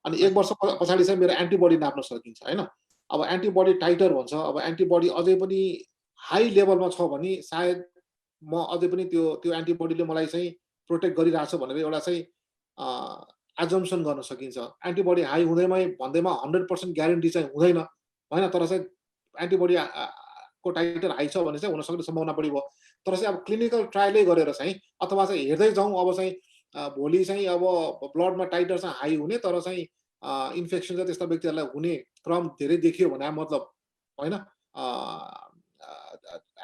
अनि 1 वर्ष पछाडि चाहिँ मेरो एन्टिबडी नाप्न सकिन्छ होइन। अब एन्टिबडी टाइटर भन्छ, अब एन्टिबडी अझै पनि हाई लेभलमा छ भने सायद म अझै पनि त्यो एन्टिबडीले मलाई चाहिँ प्रोटेक्ट गरिरहेछ भनेर एउटा चाहिँ एजम्सन गर्न सकिन्छ। एन्टिबडी हाई हुँदैमा भन्दैमा 100% ग्यारेन्टी चाहिँ हुँदैन होइन, तर चाहिँ एन्टिबडी को टाइटर हाई छ भने चाहिँ हुन सक्ने सम्भावना बढी भयो। तर चाहिँ अब क्लिनिकल ट्रायलै गरेर चाहिँ अथवा चाहिँ हेर्दै जाउँ, अब चाहिँ भोलि चाहिँ अब ब्लडमा टाइटर चाहिँ हाई हुने तर चाहिँ इन्फेक्सन चाहिँ त्यस्ता व्यक्तिहरूलाई हुने क्रम धेरै देखियो भने मतलब होइन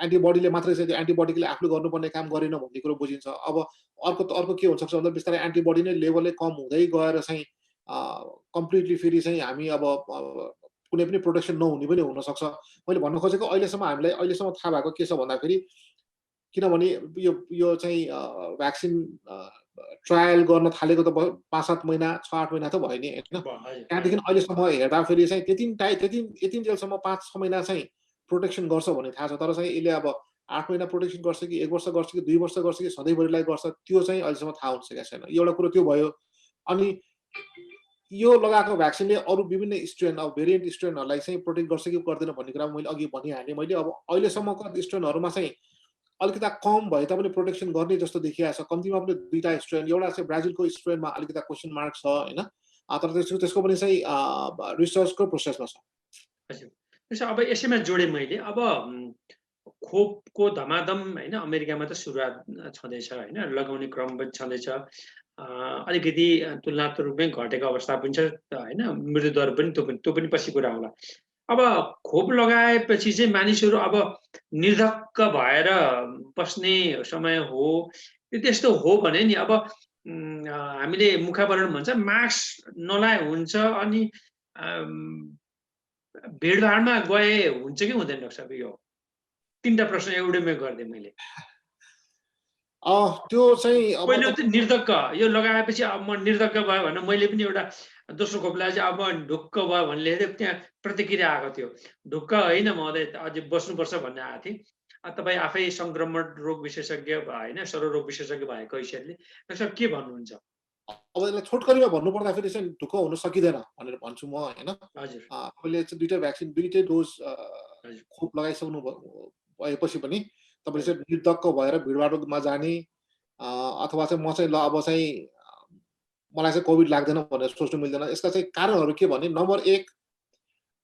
एन्टिबडीले मात्रै चाहिँ त्यो एन्टिबडीले आफूले गर्नुपर्ने काम गरेन भन्ने कुरो बुझिन्छ। अब अर्को के हुनसक्छ भन्दा बिस्तारै एन्टिबडी नै लेभलै कम हुँदै गएर चाहिँ कम्प्लिटली फेरि चाहिँ हामी अब कुनै पनि प्रोटेक्सन नहुने पनि हुनसक्छ। मैले भन्न खोजेको अहिलेसम्म हामीलाई अहिलेसम्म थाहा भएको के छ भन्दाखेरि, किनभने यो चाहिँ भ्याक्सिन ट्रायल गर्न थालेको त 5-7 महिना 6-8 महिना त भयो नि होइन। त्यहाँदेखि अहिलेसम्म हेर्दाखेरि चाहिँ यति जेलसम्म 5-6 महिना चाहिँ प्रोटेक्सन गर्छ भन्ने थाहा छ। तर चाहिँ यसले अब 8 महिना प्रोटेक्सन गर्छ कि 1 वर्ष गर्छ कि 2 वर्ष गर्छ कि सधैँभरिलाई गर्छ त्यो चाहिँ अहिलेसम्म थाहा हुन सकेको छैन। एउटा कुरो त्यो भयो। अनि यो लगाएको भ्याक्सिनले अरू विभिन्न स्ट्रेन अब भेरिएन्ट स्ट्रेनहरूलाई चाहिँ प्रोटेक्ट गर्छ कि गर्दैन भन्ने कुरा मैले अघि भनिहालेँ। मैले अब अहिलेसम्मको स्ट्रेनहरूमा चाहिँ अलिकति कम भए तापनि प्रोटेक्सन गर्ने जस्तो देखिएको छ। कम्तीमा पनि 2टा स्ट्रेन, एउटा चाहिँ ब्राजिलको स्ट्रेनमा अलिकति क्वेसन मार्क छ होइन, तर त्यसको पनि चाहिँ रिसर्चको प्रोसेसमा छ। हजुर। अब यसैमा जोडेँ मैले, अब खोपको धमाधम होइन अमेरिकामा त सुरुवात छँदैछ होइन, लगाउने क्रम पनि छँदैछ, अलिकति तुलनात्मक रूपमै घटेको अवस्था पनि छ होइन, मृत्युदर पनि त्यो पनि पछि कुरा होला। अब खोप लगाएपछि चाहिँ मानिसहरू अब निर्धक्क भएर बस्ने समय हो, त्यस्तो हो भने नि अब हामीले मुखावरण भन्छ मास्क नलाए हुन्छ, अनि भिडभाडमा गए हुन्छ कि हुँदैन डाक्टर साहब? यो 3टा प्रश्न एउटैमै गरिदिएँ मैले। त्यो चाहिँ पहिलो चाहिँ निर्धक्क, यो लगाएपछि अब म निर्धक्क भयो भने मैले पनि एउटा दोस्रो खोप लगाएपछि अब ढुक्क भयो भन्ने त्यहाँ प्रतिक्रिया आएको थियो। ढुक्क होइन महोदय, अझै बस्नुपर्छ भन्ने आएको थियो। तपाईँ आफै संक्रमण रोग विशेषज्ञ होइन सर्वरोग विशेषज्ञ भएको हैसियतले डाक्टर साहब के भन्नुहुन्छ? अब यसलाई छोटकरीमा भन्नुपर्दाखेरि चाहिँ ढुक्क हुन सकिँदैन भनेर भन्छु म होइन। हजुर, तपाईँले चाहिँ 2टा भ्याक्सिन 2टै डोज हजुर, खोप लगाइसक्नु भएपछि पनि तपाईँले हजुर, चाहिँ निर्धक्क भएर भिडभाडमा जाने अथवा चाहिँ म चाहिँ ल अब चाहिँ मलाई चाहिँ कोभिड लाग्दैन भनेर सोच्नु मिल्दैन। यसका चाहिँ कारणहरू के भने नम्बर 1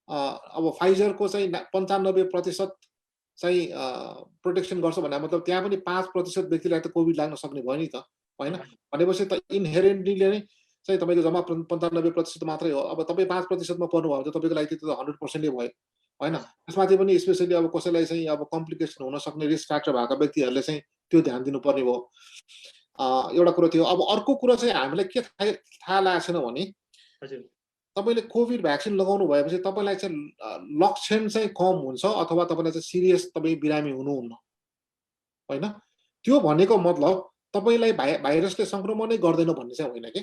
अब फाइजरको चाहिँ 95% चाहिँ प्रोटेक्सन गर्छ भन्ने मतलब त्यहाँ पनि 5% व्यक्तिलाई त कोभिड लाग्न सक्ने भयो नि त, होइन? हजुर, भनेपछि त इन्हेरेन्टली नै चाहिँ तपाईँको जम्मा 95% मात्रै हो। अब तपाईँ 5% मा पर्नुभयो भने त तपाईँको लागि त्यो त 100% नै भयो, होइन? हजुर, त्यसमाथि पनि स्पेसली अब कसैलाई चाहिँ अब कम्प्लिकेसन हुन सक्ने रिस्क फ्याक्टर भएका व्यक्तिहरूले चाहिँ त्यो ध्यान दिनुपर्ने भयो। एउटा कुरो थियो। अब अर्को कुरो चाहिँ हामीलाई के थाहा लागेको छैन भने हजुर, तपाईँले कोभिड भ्याक्सिन लगाउनु भएपछि तपाईँलाई चाहिँ लक्षण चाहिँ कम हुन्छ अथवा तपाईँलाई चाहिँ सिरियस तपाईँ बिरामी हुनुहुन्न, होइन? त्यो भनेको मतलब तपाईँलाई भाइरसले सङ्क्रमणै गर्दैन भन्ने चाहिँ होइन के।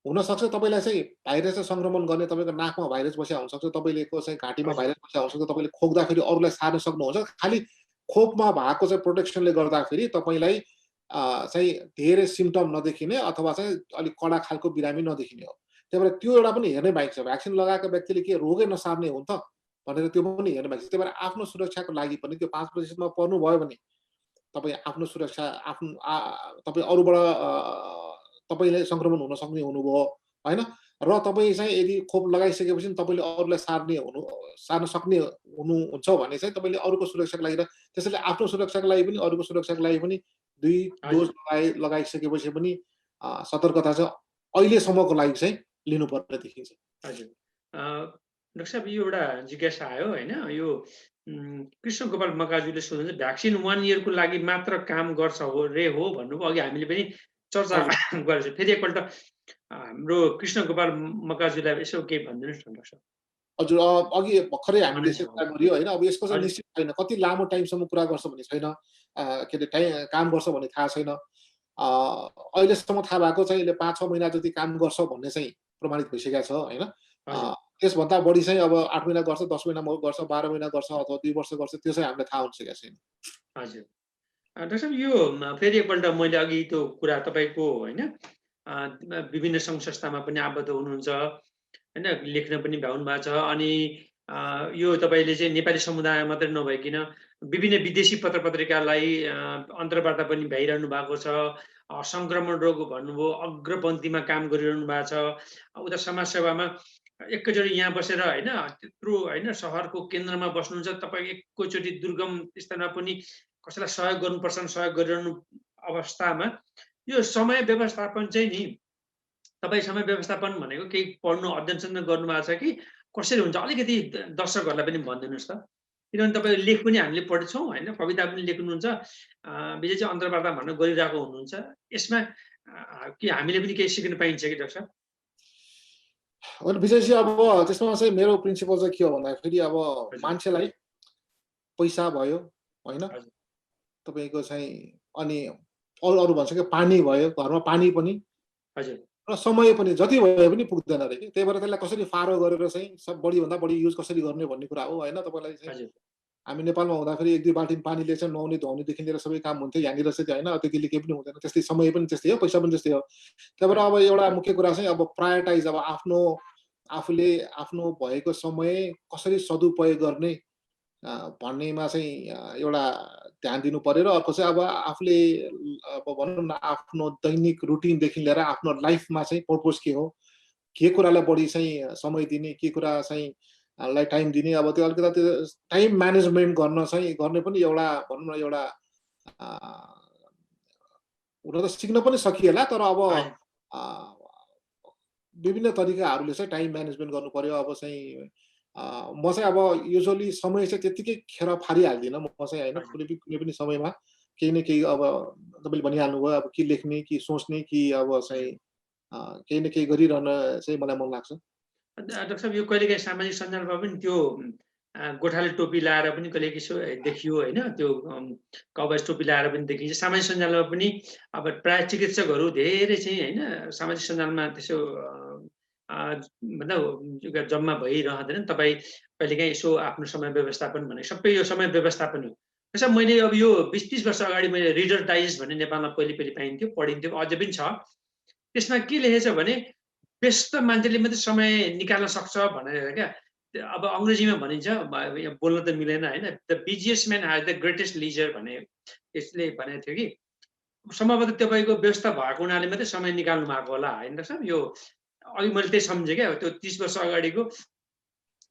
हुनसक्छ तपाईँलाई चाहिँ भाइरसले सङ्क्रमण गर्ने तपाईँको नाकमा भाइरस बसेको हुनसक्छ, तपाईँलेको चाहिँ घाँटीमा हजुर, भाइरस बसेको हुनसक्छ, तपाईँले खोक्दाखेरि अरूलाई सार्न सक्नुहुन्छ। खालि खोपमा भएको चाहिँ प्रोटेक्सनले गर्दाखेरि तपाईँलाई चाहिँ धेरै सिम्पटम नदेखिने अथवा चाहिँ अलिक कडा खालको बिरामी नदेखिने हो। त्यही भएर त्यो एउटा पनि हेर्नै बाहेक छ। भ्याक्सिन लगाएको व्यक्तिले के रोगै नसार्ने हो त भनेर त्यो पनि हेर्नु बाहेक छ। त्यही भएर आफ्नो सुरक्षाको लागि पनि त्यो 5% मा पर्नुभयो भने तपाईँ आफ्नो सुरक्षा आफ्नो तपाईँ अरूबाट तपाईँले सङ्क्रमण हुन सक्ने हुनुभयो, होइन? र तपाईँ चाहिँ यदि खोप लगाइसकेपछि तपाईँले अरूलाई सार्न सक्ने हुनुहुन्छ भने चाहिँ तपाईँले अरूको सुरक्षाको लागि र त्यसैले आफ्नो सुरक्षाको लागि पनि अरूको सुरक्षाको लागि पनि 2 डोज हजुर, लगाइसकेपछि पनि सतर्कता चाहिँ अहिलेसम्मको लागि चाहिँ लिनुपर्ने देखिन्छ। हजुर। डाक्टर साहब यो एउटा जिज्ञासा आयो होइन यो कृष्ण गोपाल मकाजुले सोध्नुहुन्छ भ्याक्सिन 1 इयरको लागि मात्र काम गर्छ हो भन्नुभयो। अघि हामीले पनि चर्चा हजुर, गरेको छौँ। फेरि एकपल्ट हाम्रो कृष्ण गोपाल मकाजुलाई यसो केही भनिदिनुहोस् न डाक्टर साहब। हजुर अघि भर्खरै हामीले भनेछ यसो हो। कुरा गर्यो होइन? अब यसको चाहिँ हजुर, निश्चित छैन कति लामो टाइमसम्म कुरा गर्छ भन्ने छैन। के अरे काम गर्छ भन्ने थाहा छैन। अहिलेसम्म थाहा भएको चाहिँ यसले 5-6 महिना जति काम गर्छ भन्ने चाहिँ प्रमाणित भइसकेको छ, होइन? हजुर, त्यसभन्दा बढी चाहिँ अब 8 महिना गर्छ, 10 महिना गर्छ, 12 महिना गर्छ अथवा 2 वर्ष गर्छ त्यो चाहिँ हामीलाई थाहा हुन सकेको छैन। हजुर। डाक्टर साहब यो फेरि एकपल्ट मैले अघि त्यो कुरा तपाईँको होइन विभिन्न सङ्घ संस्थामा पनि आबद्ध हुनुहुन्छ होइन लेख्न पनि भ्याउनु भएको छ अनि यो तपाईँले चाहिँ नेपाली समुदाय मात्रै नभइकन विभिन्न विदेशी पत्र पत्रिकालाई अन्तर्वार्ता पनि भ्याइरहनु भएको छ। सङ्क्रमण रोग भन्नुभयो अग्रपन्थीमा काम गरिरहनु भएको छ। उता समाजसेवामा एकैचोटि यहाँ बसेर होइन त्यत्रो होइन सहरको केन्द्रमा बस्नुहुन्छ तपाईँ एकैचोटि दुर्गम स्थानमा पनि कसैलाई सहयोग गर्नुपर्छ सहयोग गरिरहनु अवस्थामा यो समय व्यवस्थापन चाहिँ नि तपाईँ समय व्यवस्थापन भनेको केही पढ्नु अध्ययन गर्नुभएको छ कि कसरी हुन्छ अलिकति दर्शकहरूलाई पनि भनिदिनुहोस् त। किनभने तपाईँ लेख पनि हामीले पढेछौँ होइन कविता पनि लेख्नुहुन्छ विशेष चाहिँ अन्तर्वार्ता भन्न गरिरहेको हुनुहुन्छ। यसमा के हामीले पनि केही सिक्न पाइन्छ कि डाक्टर साहब? होइन विशेष चाहिँ अब त्यसमा चाहिँ मेरो प्रिन्सिपल चाहिँ के हो भन्दाखेरि अब हजुर, मान्छेलाई पैसा भयो, होइन? हजुर, तपाईँको चाहिँ अनि अरू अरू भन्छ कि पानी भयो, घरमा पानी पनि हजुर, र समय पनि जति भए पनि पुग्दैन अरे कि। त्यही भएर त्यसलाई कसरी फारो गरेर चाहिँ बढीभन्दा बढी युज कसरी गर्ने भन्ने कुरा हो, होइन? तपाईँलाई चाहिँ हजुर, हामी नेपालमा हुँदाखेरि 1-2 बाल्टिन पानीले चाहिँ नुहाउने धुवाउनेदेखि लिएर सबै काम हुन्थ्यो। यहाँनिर चाहिँ होइन त्यतिले केही पनि हुँदैन। त्यस्तै समय पनि त्यस्तै हो, पैसा पनि त्यस्तै हो। त्यही भएर अब एउटा मुख्य कुरा चाहिँ अब प्रायोरिटाइज अब आफूले आफ्नो भएको समय कसरी सदुपयोग गर्ने भन्नेमा चाहिँ एउटा ध्यान दिनु पर्यो र अर्को चाहिँ अब आफूले अब भनौँ न आफ्नो दैनिक रुटिनदेखि लिएर आफ्नो लाइफमा चाहिँ पर्पज के हो? के कुरालाई बढी चाहिँ समय दिने, के कुरा चाहिँ लाई टाइम दिने अब त्यो अलिकति त्यो टाइम म्यानेजमेन्ट गर्ने पनि एउटा भनौँ न एउटा अ, हुन त सिक्न पनि सकिएला तर अब हजुर, अ, विभिन्न तरिकाहरूले चाहिँ टाइम म्यानेजमेन्ट गर्नु पर्यो। अब चाहिँ म चाहिँ अब युजुअली समय चाहिँ त्यत्तिकै खेर फालिहाल्दिनँ म चाहिँ होइन हजुर। कुनै पनि समयमा केही न केही अब तपाईँले भनिहाल्नुभयो अब के लेख्ने, कि सोच्ने, कि अब चाहिँ केही न केही गरिरहन चाहिँ मलाई मन लाग्छ। डाक्टर साहब यो कहिलेकाहीँ सामाजिक सञ्जालमा पनि त्यो गोठाले टोपी लाएर पनि कहिलेकाहीँ यसो देखियो होइन त्यो कवच टोपी लाएर पनि देखिन्छ। सामाजिक सञ्जालमा पनि अब प्रायः चिकित्सकहरू धेरै चाहिँ होइन सामाजिक सञ्जालमा त्यसो मतलब जम्मा भइरहँदैन। तपाईँ कहिलेकाहीँ यसो आफ्नो समय व्यवस्थापन भने सबै यो समय व्यवस्थापन हो। त्यसमा मैले अब यो 20-30 वर्ष अगाडि मैले रिडर डाइजेस्ट भन्ने नेपालमा पहिले पाइन्थ्यो, पढिन्थ्यो, अझै पनि छ। त्यसमा के लेखेछ भने व्यस्त मान्छेले मात्रै समय निकाल्न सक्छ भनेर क्या। अब अङ्ग्रेजीमा भनिन्छ, यहाँ बोल्न त मिलेन होइन, the busiest man has the greatest लिजर भने त्यसले भनेको थियो कि सम्भवतः तपाईँको व्यस्त भएको हुनाले मात्रै समय निकाल्नु भएको होला होइन डाक्टर साहब। यो अघि मैले त्यही सम्झेँ क्या, त्यो 30 वर्ष अगाडिको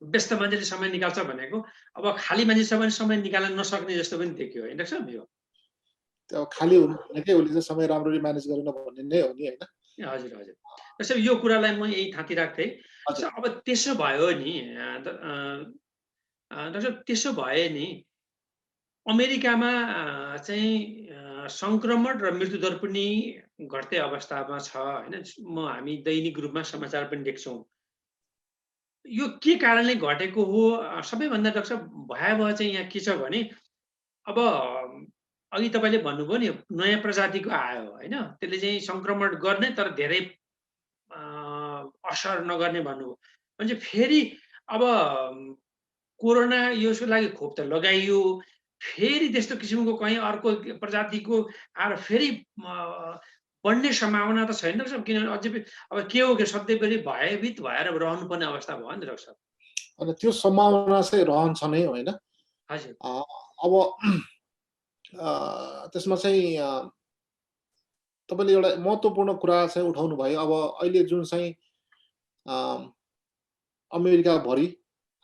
व्यस्त मान्छेले समय निकाल्छ भनेको अब खाली मान्छे समय निकाल्न नसक्ने जस्तो पनि देखियो होइन डाक्टर साहब। यो त्यो खाली हुनु भनेकै उसले चाहिँ समय राम्ररी म्यानेज गरेन भन्ने नै हो नि होइन। हजुर हजुर डाक्टर साहब, यो कुरालाई म यही थाँती राख्थेँ। हजुर। अब त्यसो भयो नि डाक्टर साहब, त्यसो भए नि अमेरिकामा चाहिँ सङ्क्रमण र मृत्युदर पनि घट्दै अवस्थामा छ होइन। हामी दैनिक रूपमा समाचार पनि देख्छौँ। यो के कारणले घटेको हो? सबैभन्दा डाक्टर साहब भयावह चाहिँ यहाँ के छ भने अब अघि तपाईँले भन्नुभयो नि नयाँ प्रजातिको आयो होइन, त्यसले चाहिँ सङ्क्रमण गर्ने तर धेरै असर नगर्ने भन्नुभयो भने फेरि अब कोरोना यसको लागि खोप त लगाइयो, फेरि त्यस्तो किसिमको कहीँ अर्को प्रजातिको आएर फेरि बढ्ने सम्भावना त छैन डाक्टर साहब, किनभने अझै अब के हो कि सधैँभरि भयभीत भएर रहनुपर्ने अवस्था भयो नि डाक्टर साहब। अनि त्यो सम्भावना चाहिँ रहन्छ नै होइन। हजुर। अब त्यसमा चाहिँ तपाईँले एउटा महत्त्वपूर्ण कुरा चाहिँ उठाउनु भयो। अब अहिले जुन चाहिँ अमेरिकाभरि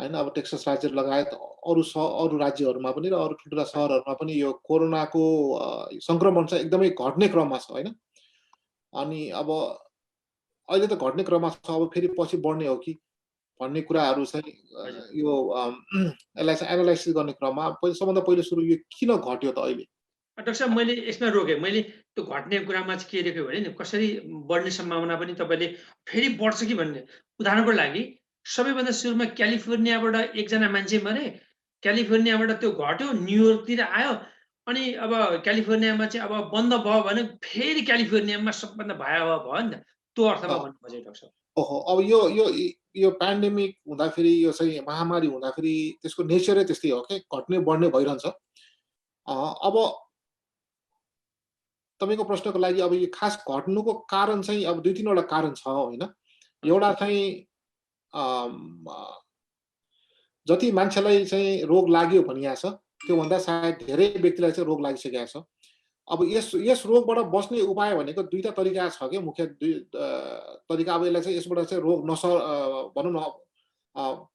होइन, अब टेक्सास राज्य लगायत अरू राज्यहरूमा पनि र अरू ठुल्ठुला सहरहरूमा पनि यो कोरोनाको सङ्क्रमण चाहिँ एकदमै घट्ने क्रममा छ होइन। अनि अब अहिले त घट्ने क्रममा छ, अब फेरि पछि बढ्ने हो कि भन्ने कुराहरू चाहिँ यो यसलाई चाहिँ एनालाइसिस गर्ने क्रममा सबभन्दा पहिलो सुरु यो किन घट्यो त अहिले? डाक्टर साहब मैले यसमा रोकेँ, मैले त्यो घट्ने कुरामा चाहिँ के लेख्यो भने नि कसरी बढ्ने सम्भावना पनि तपाईँले फेरि बढ्छ कि भन्ने। उदाहरणको लागि सबैभन्दा सुरुमा क्यालिफोर्नियाबाट एकजना मान्छे मरे, क्यालिफोर्नियाबाट त्यो घट्यो, न्युयोर्कतिर आयो, अनि अब क्यालिफोर्नियामा चाहिँ अब बन्द भयो भने फेरि क्यालिफोर्नियामा सबभन्दा भयावह भयो नि त, त्यो अर्थमा भन्नु खोजेँ डाक्टर साहब। ओहो, अब यो पेन्डेमिक हुँदाखेरि, यो चाहिँ महामारी हुँदाखेरि त्यसको नेचरै त्यस्तै हो कि घट्ने बढ्ने भइरहन्छ। अब तपाईँको प्रश्नको लागि अब यो खास घट्नुको कारण चाहिँ अब 2-3वटा कारण छ होइन। एउटा चाहिँ जति मान्छेलाई चाहिँ रोग लाग्यो भनिएको छ त्योभन्दा सायद धेरै व्यक्तिलाई चाहिँ रोग लागिसकेको छ। अब यस रोगबाट बस्ने उपाय भनेको 2टा तरिका छ कि मुख्य तरिका। अब यसलाई चाहिँ यसबाट चाहिँ रोग भनौँ न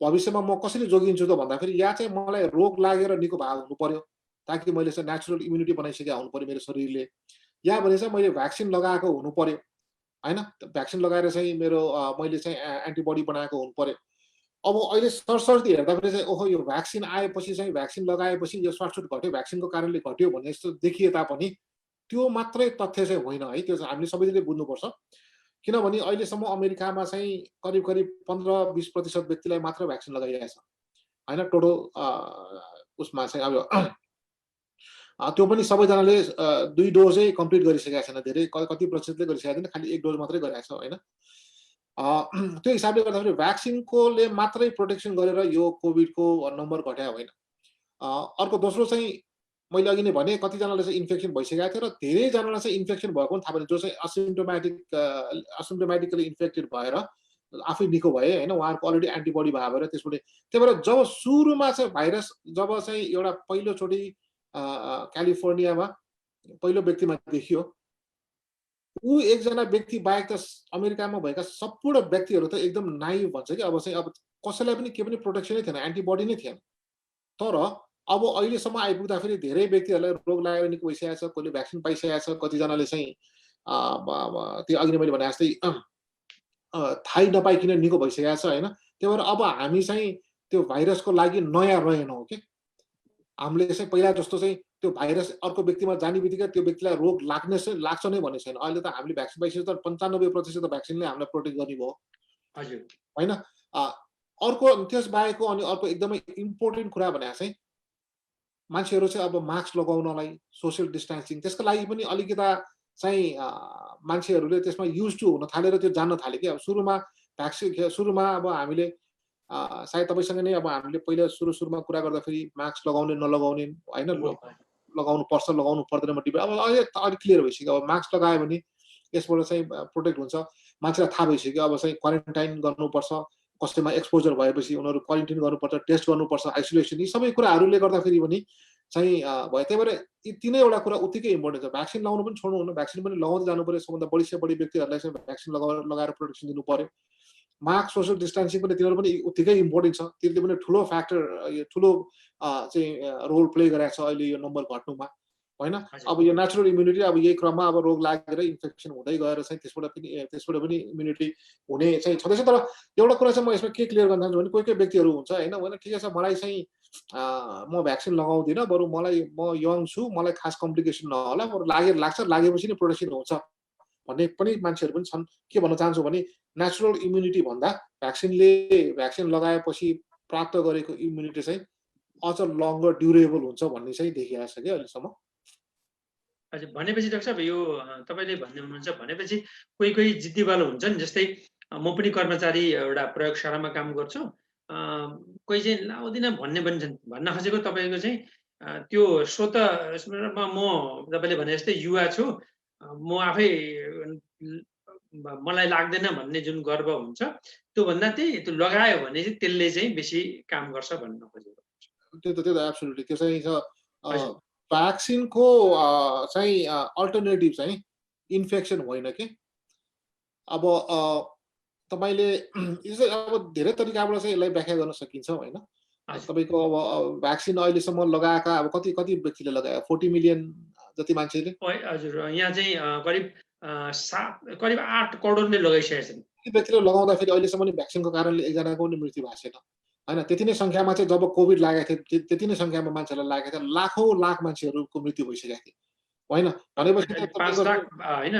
भविष्यमा म कसरी जोगिन्छु त भन्दाखेरि या चाहिँ मलाई रोग लागेर निको भएको हुनु पर्यो ताकि मैले चाहिँ नेचुरल इम्युनिटी बनाइसकेको हुनु पर्यो मेरो शरीरले, या भने चाहिँ मैले भ्याक्सिन लगाएको हुनु पर्यो होइन। भ्याक्सिन लगाएर चाहिँ मैले चाहिँ एन्टिबडी बनाएको हुनु पर्यो। अब अहिले सरसर्ती हेर्दाखेरि चाहिँ ओहो यो भ्याक्सिन आएपछि चाहिँ भ्याक्सिन लगाएपछि यो सर्टसुट घट्यो, भ्याक्सिनको कारणले घट्यो भन्ने जस्तो देखिए तापनि त्यो मात्रै तथ्य चाहिँ होइन है। त्यो चाहिँ हामीले सबैले बुझ्नुपर्छ। किनभने अहिलेसम्म अमेरिकामा चाहिँ करिब 15-20% व्यक्तिलाई मात्र भ्याक्सिन लगाइरहेको छ होइन। टोटल उसमा चाहिँ अब त्यो पनि सबैजनाले 2 डोजै कम्प्लिट गरिसकेका छैन। धेरै कति प्रतिशतले गरिसकेका छैन, खालि 1 डोज मात्रै गरेको छ होइन। त्यो हिसाबले गर्दाखेरि भ्याक्सिनकोले मात्रै प्रोटेक्सन गरेर यो कोभिडको नम्बर घटायो होइन। अर्को दोस्रो चाहिँ मैले अघि नै भने कतिजनालाई चाहिँ इन्फेक्सन भइसकेको थियो र धेरैजनालाई चाहिँ इन्फेक्सन भएको पनि थाहा भएन, जो चाहिँ असिम्टोमेटिकली इन्फेक्टेड भएर आफै निको भए होइन। उहाँहरूको अलरेडी एन्टिबडी भएर त्यसबाट त्यही भएर जब सुरुमा चाहिँ भाइरस जब चाहिँ एउटा पहिलोचोटि क्यालिफोर्नियामा पहिलो व्यक्तिमा देखियो, ऊ एकजना व्यक्ति बाहेक त अमेरिकामा भएका सम्पूर्ण व्यक्तिहरू त एकदम नाइभ भन्छ कि अब चाहिँ अब कसैलाई पनि के पनि प्रोटेक्सनै थिएन, एन्टिबडी नै थिएन। तर अब अहिलेसम्म आइपुग्दाखेरि धेरै व्यक्तिहरूलाई रोग लागेर निको भइसकेको छ, कोहीले भ्याक्सिन पाइसकेको छ, कतिजनाले चाहिँ त्यो अघि मैले भने जस्तै थाहै नपाइकन निको भइसकेको छ होइन। त्यही भएर अब हामी चाहिँ त्यो भाइरसको लागि नयाँ रहेनौँ कि हामीले चाहिँ पहिला जस्तो चाहिँ त्यो भाइरस अर्को व्यक्तिमा जाने बित्तिकै त्यो व्यक्तिलाई रोग लाग्छ नै भन्ने छैन। अहिले त हामीले भ्याक्सिन पाइसकेको त 95% त भ्याक्सिनले हामीलाई प्रोटेक्ट गर्ने भयो होइन। अर्को त्यस बाहेकको अनि अर्को एकदमै इम्पोर्टेन्ट कुरा भने चाहिँ मान्छेहरू चाहिँ अब मास्क लगाउनलाई, सोसियल डिस्टेन्सिङ, त्यसको लागि पनि अलिकता चाहिँ मान्छेहरूले त्यसमा युज टु हुन थालेर त्यो जान्न थाले कि। अब सुरुमा अब हामीले सायद तपाईँसँग नै अब हामीले पहिला सुरुमा कुरा गर्दाखेरि मास्क लगाउने नलगाउने होइन लगाउनु पर्छ लगाउनु पर्दैन डिबेट अब अहिले त अलिक क्लियर भइसक्यो अब मास्क लगायो भने यसबाट चाहिँ प्रोटेक्ट हुन्छ मान्छेलाई थाहा भइसक्यो अब चाहिँ क्वारेन्टाइन गर्नुपर्छ कसैमा एक्सपोजर भएपछि उनीहरू क्वारेन्टाइन गर्नुपर्छ टेस्ट गर्नुपर्छ आइसोलेसन यी सबै कुराहरूले गर्दाखेरि पनि चाहिँ भयो त्यही भएर यी तिनैवटा कुरा उत्तिकै इम्पोर्टेन्ट छ भ्याक्सिन लगाउनु पनि छोड्नु हुन्न भ्याक्सिन पनि लगाउँदै जानु पर्यो सबभन्दा बढी से बढी व्यक्तिहरूलाई चाहिँ भ्याक्सिन लगाएर प्रोटेक्सन दिनु पर्यो मास्क सोसियल डिस्टेन्सिङ पनि तिनीहरू पनि उत्तिकै इम्पोर्टेन्ट छ त्यसले पनि ठुलो फ्याक्टर ठुलो चाहिँ रोल प्ले गरेको छ अहिले यो नम्बर घट्नुमा होइन अब यो नेचुरल इम्युनिटी अब यही क्रममा अब रोग लागेर इन्फेक्सन हुँदै गएर चाहिँ त्यसबाट पनि इम्युनिटी हुने चाहिँ छँदैछ तर एउटा कुरा चाहिँ म यसमा के क्लियर गर्न चाहन्छु भने कोही कोही व्यक्तिहरू हुन्छ होइन ठिकै छ मलाई चाहिँ म भ्याक्सिन लगाउँदिनँ बरु म यङ छु मलाई खास कम्प्लिकेसन नहोला बरु लागेपछि नै प्रोटेक्सन हुन्छ भन्ने पनि मान्छेहरू पनि छन् के भन्न चाहन्छु भने नेचुरल इम्युनिटी भन्दा भ्याक्सिन लगाएपछि प्राप्त गरेको इम्युनिटी चाहिँ अझ लङ्गर ड्युरेबल हुन्छ भन्ने चाहिँ देखिएको छ कि अहिलेसम्म हजुर भनेपछि डाक्टर साहब यो तपाईँले भन्ने हुनुहुन्छ भनेपछि कोही जिद्दीवाला हुन्छन् जस्तै म पनि कर्मचारी एउटा प्रयोगशालामा काम गर्छु कोही चाहिँ लाउँदिनँ भन्ने पनि छन् भन्न खोजेको तपाईँको चाहिँ त्यो स्वतमा म तपाईँले भने जस्तै युवा छु म आफै मलाई लाग्दैन भन्ने जुन गर्व हुन्छ त्योभन्दा त्यो लगायो भने चाहिँ त्यसले चाहिँ बेसी काम गर्छ भन्न खोजेको त्यो त एब्सोल्युटली त्यो चाहिँ भ्याक्सिनको चाहिँ अल्टरनेटिभ चाहिँ इन्फेक्सन होइन कि अब तपाईँले अब धेरै तरिकाबाट चाहिँ यसलाई व्याख्या गर्न सकिन्छ होइन तपाईँको अब भ्याक्सिन अहिलेसम्म लगाएका अब कति व्यक्तिले लगायो 40 मिलियन जति मान्छेले हजुर यहाँ चाहिँ करिब 8 करोडले लगाइसकेका छन् ती व्यक्तिले लगाउँदाखेरि अहिलेसम्म भ्याक्सिनको कारणले एकजनाको पनि मृत्यु भएको छैन होइन त्यति नै सङ्ख्यामा चाहिँ जब कोभिड लागेको थियो त्यति नै सङ्ख्यामा मान्छेलाई लागेको थियो लाखौँ लाख मान्छेहरूको मृत्यु भइसकेको थियो होइन भनेपछि 5 लाख होइन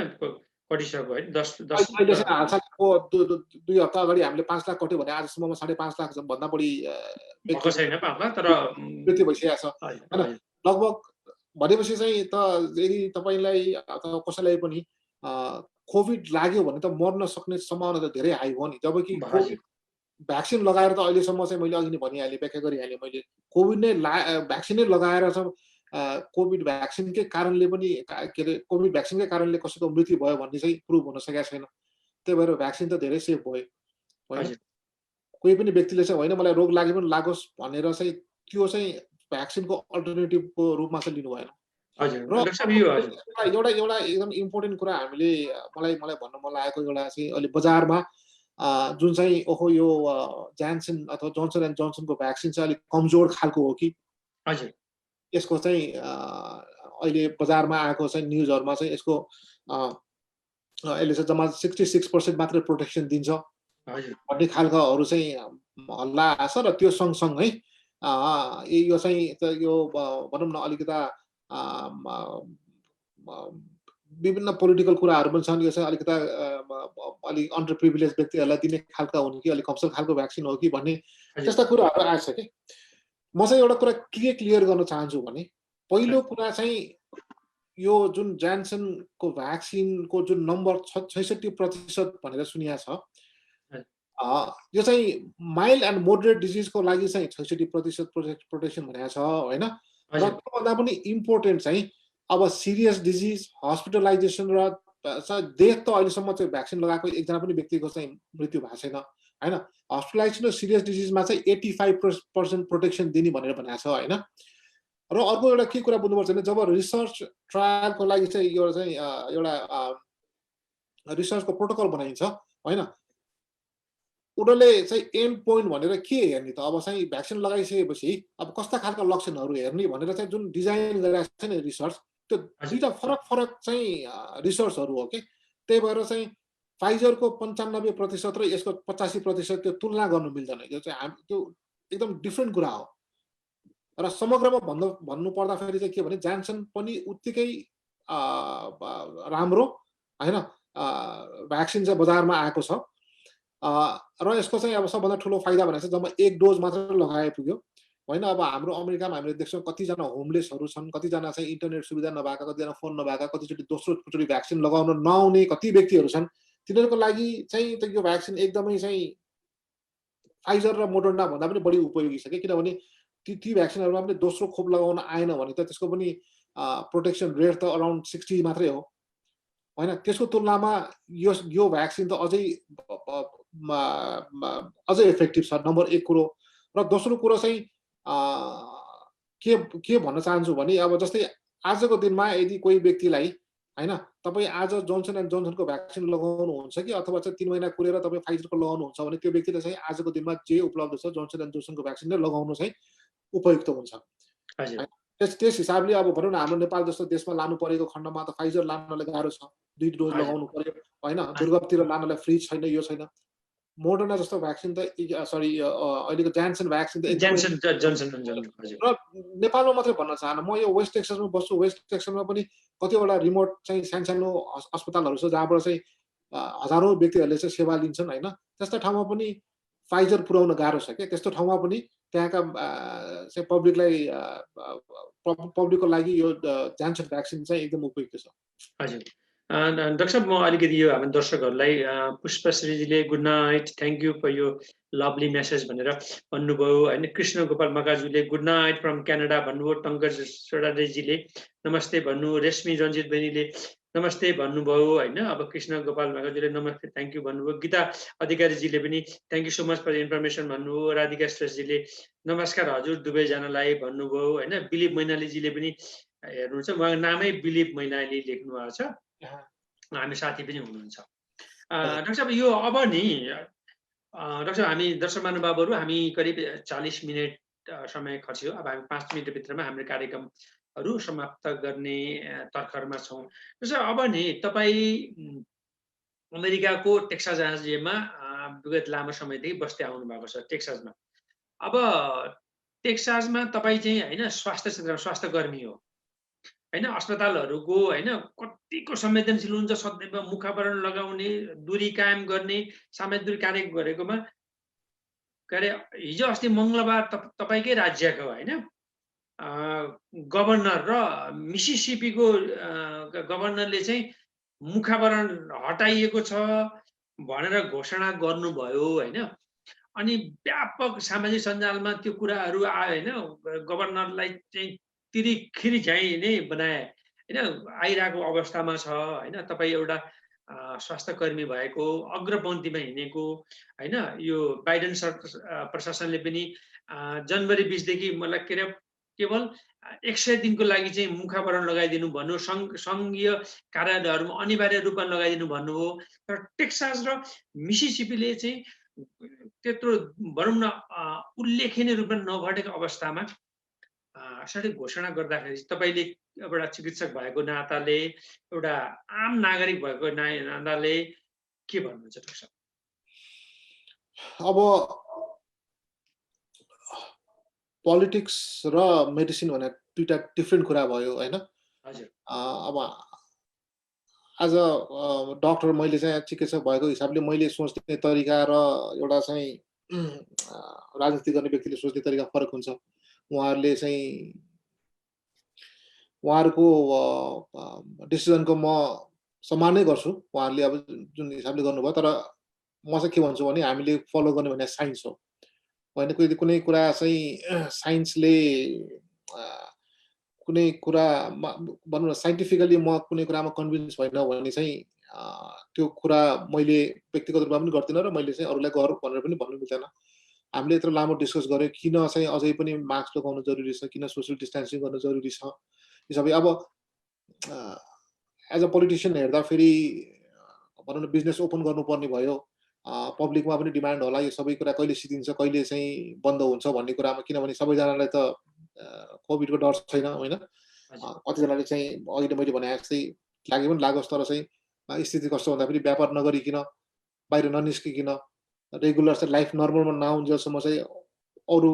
कटिसक्यो है 10 अहिले चाहिँ हालसालको 2 हप्ता अगाडि हामीले 5 लाख कट्यो भने आजसम्ममा 5.5 लाख भन्दा बढी छैन 5 लाख तर मृत्यु भइसकेको छ होइन लगभग भनेपछि चाहिँ त यदि तपाईँलाई अथवा कसैलाई पनि कोभिड लाग्यो भने त मर्न सक्ने सम्भावना त धेरै हाई हो नि जबकि कोभिड भ्याक्सिन लगाएर त अहिलेसम्म चाहिँ मैले अघि नै भनिहालेँ व्याख्या गरिहालेँ मैले कोभिड नै भ्याक्सिन नै लगाएर चाहिँ कोभिड भ्याक्सिनकै कारणले पनि के अरे कोभिड भ्याक्सिनकै कारणले कसैको मृत्यु भयो भन्ने चाहिँ प्रुभ हुन सकेको छैन त्यही भएर भ्याक्सिन त धेरै सेफ भयो होइन कोही पनि व्यक्तिले चाहिँ होइन मलाई रोग लागे पनि लागोस् भनेर चाहिँ त्यो चाहिँ भ्याक्सिनको अल्टरनेटिभको रूपमा चाहिँ लिनु भएन र एउटा एकदम इम्पोर्टेन्ट कुरा हामीले मलाई भन्न मन लागेको एउटा चाहिँ अहिले बजारमा जुन चाहिँ ओहो यो ज्यान्सन अथवा जोन्सन एन्ड जोन्सनको भ्याक्सिन चाहिँ अलिक कमजोर खालको हो कि हजुर यसको चाहिँ अहिले बजारमा आएको चाहिँ न्युजहरुमा चाहिँ यसको अहिले चाहिँ जम्मा 66% मात्रै प्रोटेक्सन दिन्छ भन्ने खालकाहरू चाहिँ हल्ला आछ र त्यो सँगसँगै यो चाहिँ यो भनौं न अलिकता विभिन्न पोलिटिकल कुराहरू पनि छन् यो चाहिँ अलिकता अलि अन्डर प्रिभिलेज व्यक्तिहरूलाई दिने खालका हुन् कि अलि कमसल खालको भ्याक्सिन हो कि भन्ने त्यस्ता कुराहरू आएछ कि म चाहिँ एउटा कुरा के क्लियर गर्न चाहन्छु भने पहिलो कुरा चाहिँ यो जुन ज्यान्सनको भ्याक्सिनको जुन नम्बर 66% भनेर सुनिया छ यो चाहिँ माइल्ड एन्ड मोडरेट डिजिजको लागि चाहिँ 66% प्रोटेक्सन भनेको छ हैन र त्योभन्दा पनि इम्पोर्टेन्ट चाहिँ अब सिरियस डिजिज हस्पिटलाइजेसन र डेथ त अहिलेसम्म चाहिँ भ्याक्सिन लगाएको एकजना पनि व्यक्तिको चाहिँ मृत्यु भएको छैन हैन हस्पिटलाइजेसन र सिरियस डिजिजमा चाहिँ 85% प्रोटेक्सन दिने भनेर भनेको छ हैन र अर्को एउटा के कुरा बुझ्नुपर्छ भने जब रिसर्च ट्रायलको लागि चाहिँ यो चाहिँ एउटा रिसर्चको प्रोटोकल बनाइन्छ हैन उनीहरूले चाहिँ एन्ड पोइन्ट भनेर के हेर्ने त अब चाहिँ भ्याक्सिन लगाइसकेपछि अब कस्ता खालका लक्षणहरू हेर्ने भनेर चाहिँ जुन डिजाइन गरेको छ नि रिसर्च त्यो दुईटा फरक चाहिँ रिसर्चहरू हो के त्यही भएर चाहिँ फाइजरको 95% र यसको 85% त्यो तुलना गर्नु मिल्दैन यो चाहिँ त्यो एकदम डिफरेन्ट कुरा हो र समग्रमा भन्नु पर्दाखेरि चाहिँ के भने ज्यान्सन पनि उत्तिकै राम्रो हैन भ्याक्सिन चाहिँ बजारमा आएको छ र यसको चाहिँ अब सबभन्दा ठुलो फाइदा भनेको चाहिँ जम्मा 1 डोज मात्र लगाए पुग्यो हैन अब हाम्रो अमेरिकामा हामीले देख्छौं कतिजना होमलेसहरू छन् कतिजना चाहिँ इन्टरनेट सुविधा नभएका कतिजना फोन नभएका कतिचोटि दोस्रोचोटि भ्याक्सिन लगाउन नआउने कति व्यक्तिहरू छन् तिनीहरूको लागि चाहिँ यो भ्याक्सिन एकदमै चाहिँ फाइजर र मोडर्ना भन्दा पनि बढी उपयोगी छ कि, किनभने ती भ्याक्सिनहरुमा पनि दोस्रो खोप लगाउन आएन भने त त्यसको पनि प्रोटेक्सन रेट त अराउन्ड 60 मात्रै हो हैन। त्यसको तुलनामा यो भ्याक्सिन त अझै इफेक्टिभ छ, नम्बर 1 कुरो। र दोस्रो कुरो चाहिँ के भन्न चाहन्छु भने अब जस्तै आजको दिनमा यदि कोही व्यक्तिलाई हैन, तपाईँ आज जोन्सन एन्ड जोन्सनको भ्याक्सिन लगाउनुहुन्छ कि अथवा चाहिँ 3 महिना कुरेर तपाईँ फाइजरको लगाउनुहुन्छ भने त्यो व्यक्तिले चाहिँ आजको दिनमा जे उपलब्ध छ जोन्सन एन्ड जोन्सनको भ्याक्सिन नै लगाउनु चाहिँ उपयुक्त हुन्छ। हजुर त्यस हिसाबले अब भनौँ न हाम्रो नेपाल जस्तो देशमा लानु परेको खण्डमा त फाइजर लानलाई गाह्रो छ, 2 डोज हजुर लगाउनु पर्यो हैन। दुर्गमतिर लानलाई फ्री छैन, यो छैन। मोडर्ना जस्तो भ्याक्सिन त सरी अहिलेको जानसन भ्याक्सिन त जोन्सन एन्ड जोन्सन हजुर र नेपालमा मात्रै भन्न चाहन्न, म यो वेस्ट टेक्ससमा बस्छु। वेस्ट टेक्ससमा पनि कतिवटा रिमोट चाहिँ सानो अस्पतालहरू छ जहाँबाट चाहिँ हजारौं व्यक्तिहरूले चाहिँ सेवा लिन्छन् हैन। त्यस्ता ठाउँमा पनि फाइजर पुर्याउन गाह्रो छ के। त्यस्तो ठाउँमा पनि त्यहाँका चाहिँ पब्लिकको लागि यो जानसन भ्याक्सिन चाहिँ एकदम उपयुक्त छ। हजुर डाक्टर साहब, म अलिकति यो हाम्रो दर्शकहरूलाई पुष्पश्रीजीले good night, thank you for यो लभली मेसेज भनेर भन्नुभयो होइन। कृष्ण गोपाल मकाजुले गुड नाइट फ्रम क्यानाडा भन्नुभयो। टङ्कज सोडादेजीले नमस्ते भन्नु। रेशमी रञ्जित बहिनीले नमस्ते भन्नुभयो होइन। अब कृष्ण गोपाल मकाजुले नमस्ते थ्याङ्क यू भन्नुभयो। गीता अधिकारीजीले पनि thank you so much for information भन्नुभयो। राधिका श्रेष्ठजीले नमस्कार हजुर दुवैजनालाई भन्नुभयो होइन। दिलीप मैनालीजीले पनि हेर्नुहुन्छ, उहाँको नामै दिलीप मैनाली लेख्नु भएको छ, हामी साथी पनि हुनुहुन्छ। डाक्टर साहब यो अब नि डाक्टर साहब हामी दर्शक महानुभावहरू हामी करिब 40 मिनट समय खर्च्यो। अब हामी 5 मिनटभित्रमा हाम्रो कार्यक्रमहरू समाप्त गर्ने तर्खरमा छौँ। डाक्टर साहब अब नि तपाईँ अमेरिकाको टेक्सास राज्यमा विगत लामो समयदेखि बस्दै आउनु भएको छ टेक्सासमा। अब टेक्सासमा तपाईँ चाहिँ होइन स्वास्थ्य क्षेत्रमा स्वास्थ्यकर्मी हो होइन। अस्पतालहरूको होइन कतिको संवेदनशील हुन्छ, सदैव मुखावरण लगाउने, दूरी कायम गर्ने, सामाजिक दूरी कार्य गरेकोमा के अरे हिजो अस्ति मङ्गलबार तपाईँकै राज्यको होइन गभर्नर र मिसिसिपीको गभर्नरले चाहिँ मुखावरण हटाइएको छ भनेर घोषणा गर्नुभयो होइन। अनि व्यापक सामाजिक सञ्जालमा त्यो कुराहरू आयो होइन। गभर्नरलाई चाहिँ तिरिखिरी चाहिँ नै बनाए होइन, आइरहेको अवस्थामा छ होइन। तपाईँ एउटा स्वास्थ्यकर्मी भएको, अग्रपन्थीमा हिँडेको होइन। यो बाइडेन प्रशासनले पनि जनवरी 20 देखि मलाई के अरे केवल 100 दिनको लागि चाहिँ मुखावरण लगाइदिनु भन्नु, सङ्घीय कार्यालयहरूमा अनिवार्य रूपमा लगाइदिनु भन्नुभयो। तर टेक्सास र मिसिसिपीले चाहिँ त्यत्रो भनौँ न उल्लेखनीय रूपमा नघटेको अवस्थामा सठिक घोषणा गर्दाखेरि तपाईँले एउटा चिकित्सक भएको नाताले, एउटा आम नागरिक भएको नाताले के भन्नुहुन्छ डाक्टर साहब? अब पोलिटिक्स र मेडिसिन भने दुईटा डिफ्रेन्ट कुरा भयो होइन। हजुर अब आज डक्टर मैले चाहिँ चिकित्सक भएको हिसाबले मैले सोच्ने तरिका र एउटा चाहिँ राजनीति गर्ने व्यक्तिले सोच्ने तरिका फरक हुन्छ। उहाँहरूले चाहिँ उहाँहरूको डिसिजनको म सम्मान नै गर्छु, उहाँहरूले अब जुन हिसाबले गर्नुभयो। तर म चाहिँ के भन्छु भने हामीले फलो गर्ने भने साइन्स हो होइन। कुनै कुरा चाहिँ साइन्सले कुनै कुरा भनौँ न साइन्टिफिकली म कुनै कुरामा कन्भिन्स भएन भने चाहिँ त्यो कुरा मैले व्यक्तिगत रूपमा पनि गर्दिनँ र मैले चाहिँ अरूलाई गर भनेर पनि भन्नु मिल्दैन। हामीले यत्रो लामो डिस्कस गऱ्यौँ किन चाहिँ अझै पनि मास्क लगाउनु जरुरी छ, किन सोसियल डिस्टेन्सिङ गर्नु जरुरी छ। यो सबै अब एज अ पोलिटिसियन हेर्दाखेरि भनौँ न बिजनेस ओपन गर्नुपर्ने भयो, पब्लिकमा पनि डिमान्ड होला यो सबै कुरा कहिले सिद्धिन्छ, कहिले चाहिँ बन्द हुन्छ भन्ने कुरामा। किनभने सबैजनालाई त कोभिडको डर छैन होइन। कतिजनाले चाहिँ अहिले मैले भने जस्तै लागे पनि लागोस्, तर चाहिँ स्थिति कस्तो भन्दा पनि व्यापार नगरिकन, बाहिर ननिस्किकन, रेगुलर चाहिँ लाइफ नर्मलमा नआउन्जेलसम्म चाहिँ अरू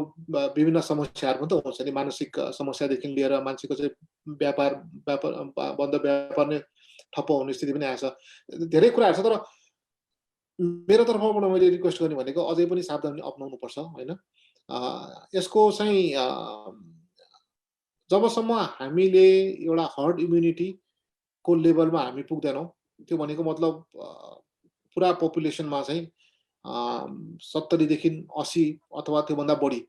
विभिन्न समस्याहरू पनि त हुन्छ नि। मानसिक समस्यादेखि लिएर मान्छेको चाहिँ व्यापार बन्द, व्यापार नै ठप्प हुने स्थिति पनि आएछ। धेरै कुराहरू छ। तर मेरो तर्फबाट मैले रिक्वेस्ट गर्ने भनेको अझै पनि सावधानी अपनाउनु पर्छ होइन। यसको चाहिँ जबसम्म हामीले एउटा हर्ड इम्युनिटीको लेभलमा हामी पुग्दैनौँ, त्यो भनेको मतलब पुरा पपुलेसनमा चाहिँ 70 देखि 80 अथवा त्योभन्दा बढी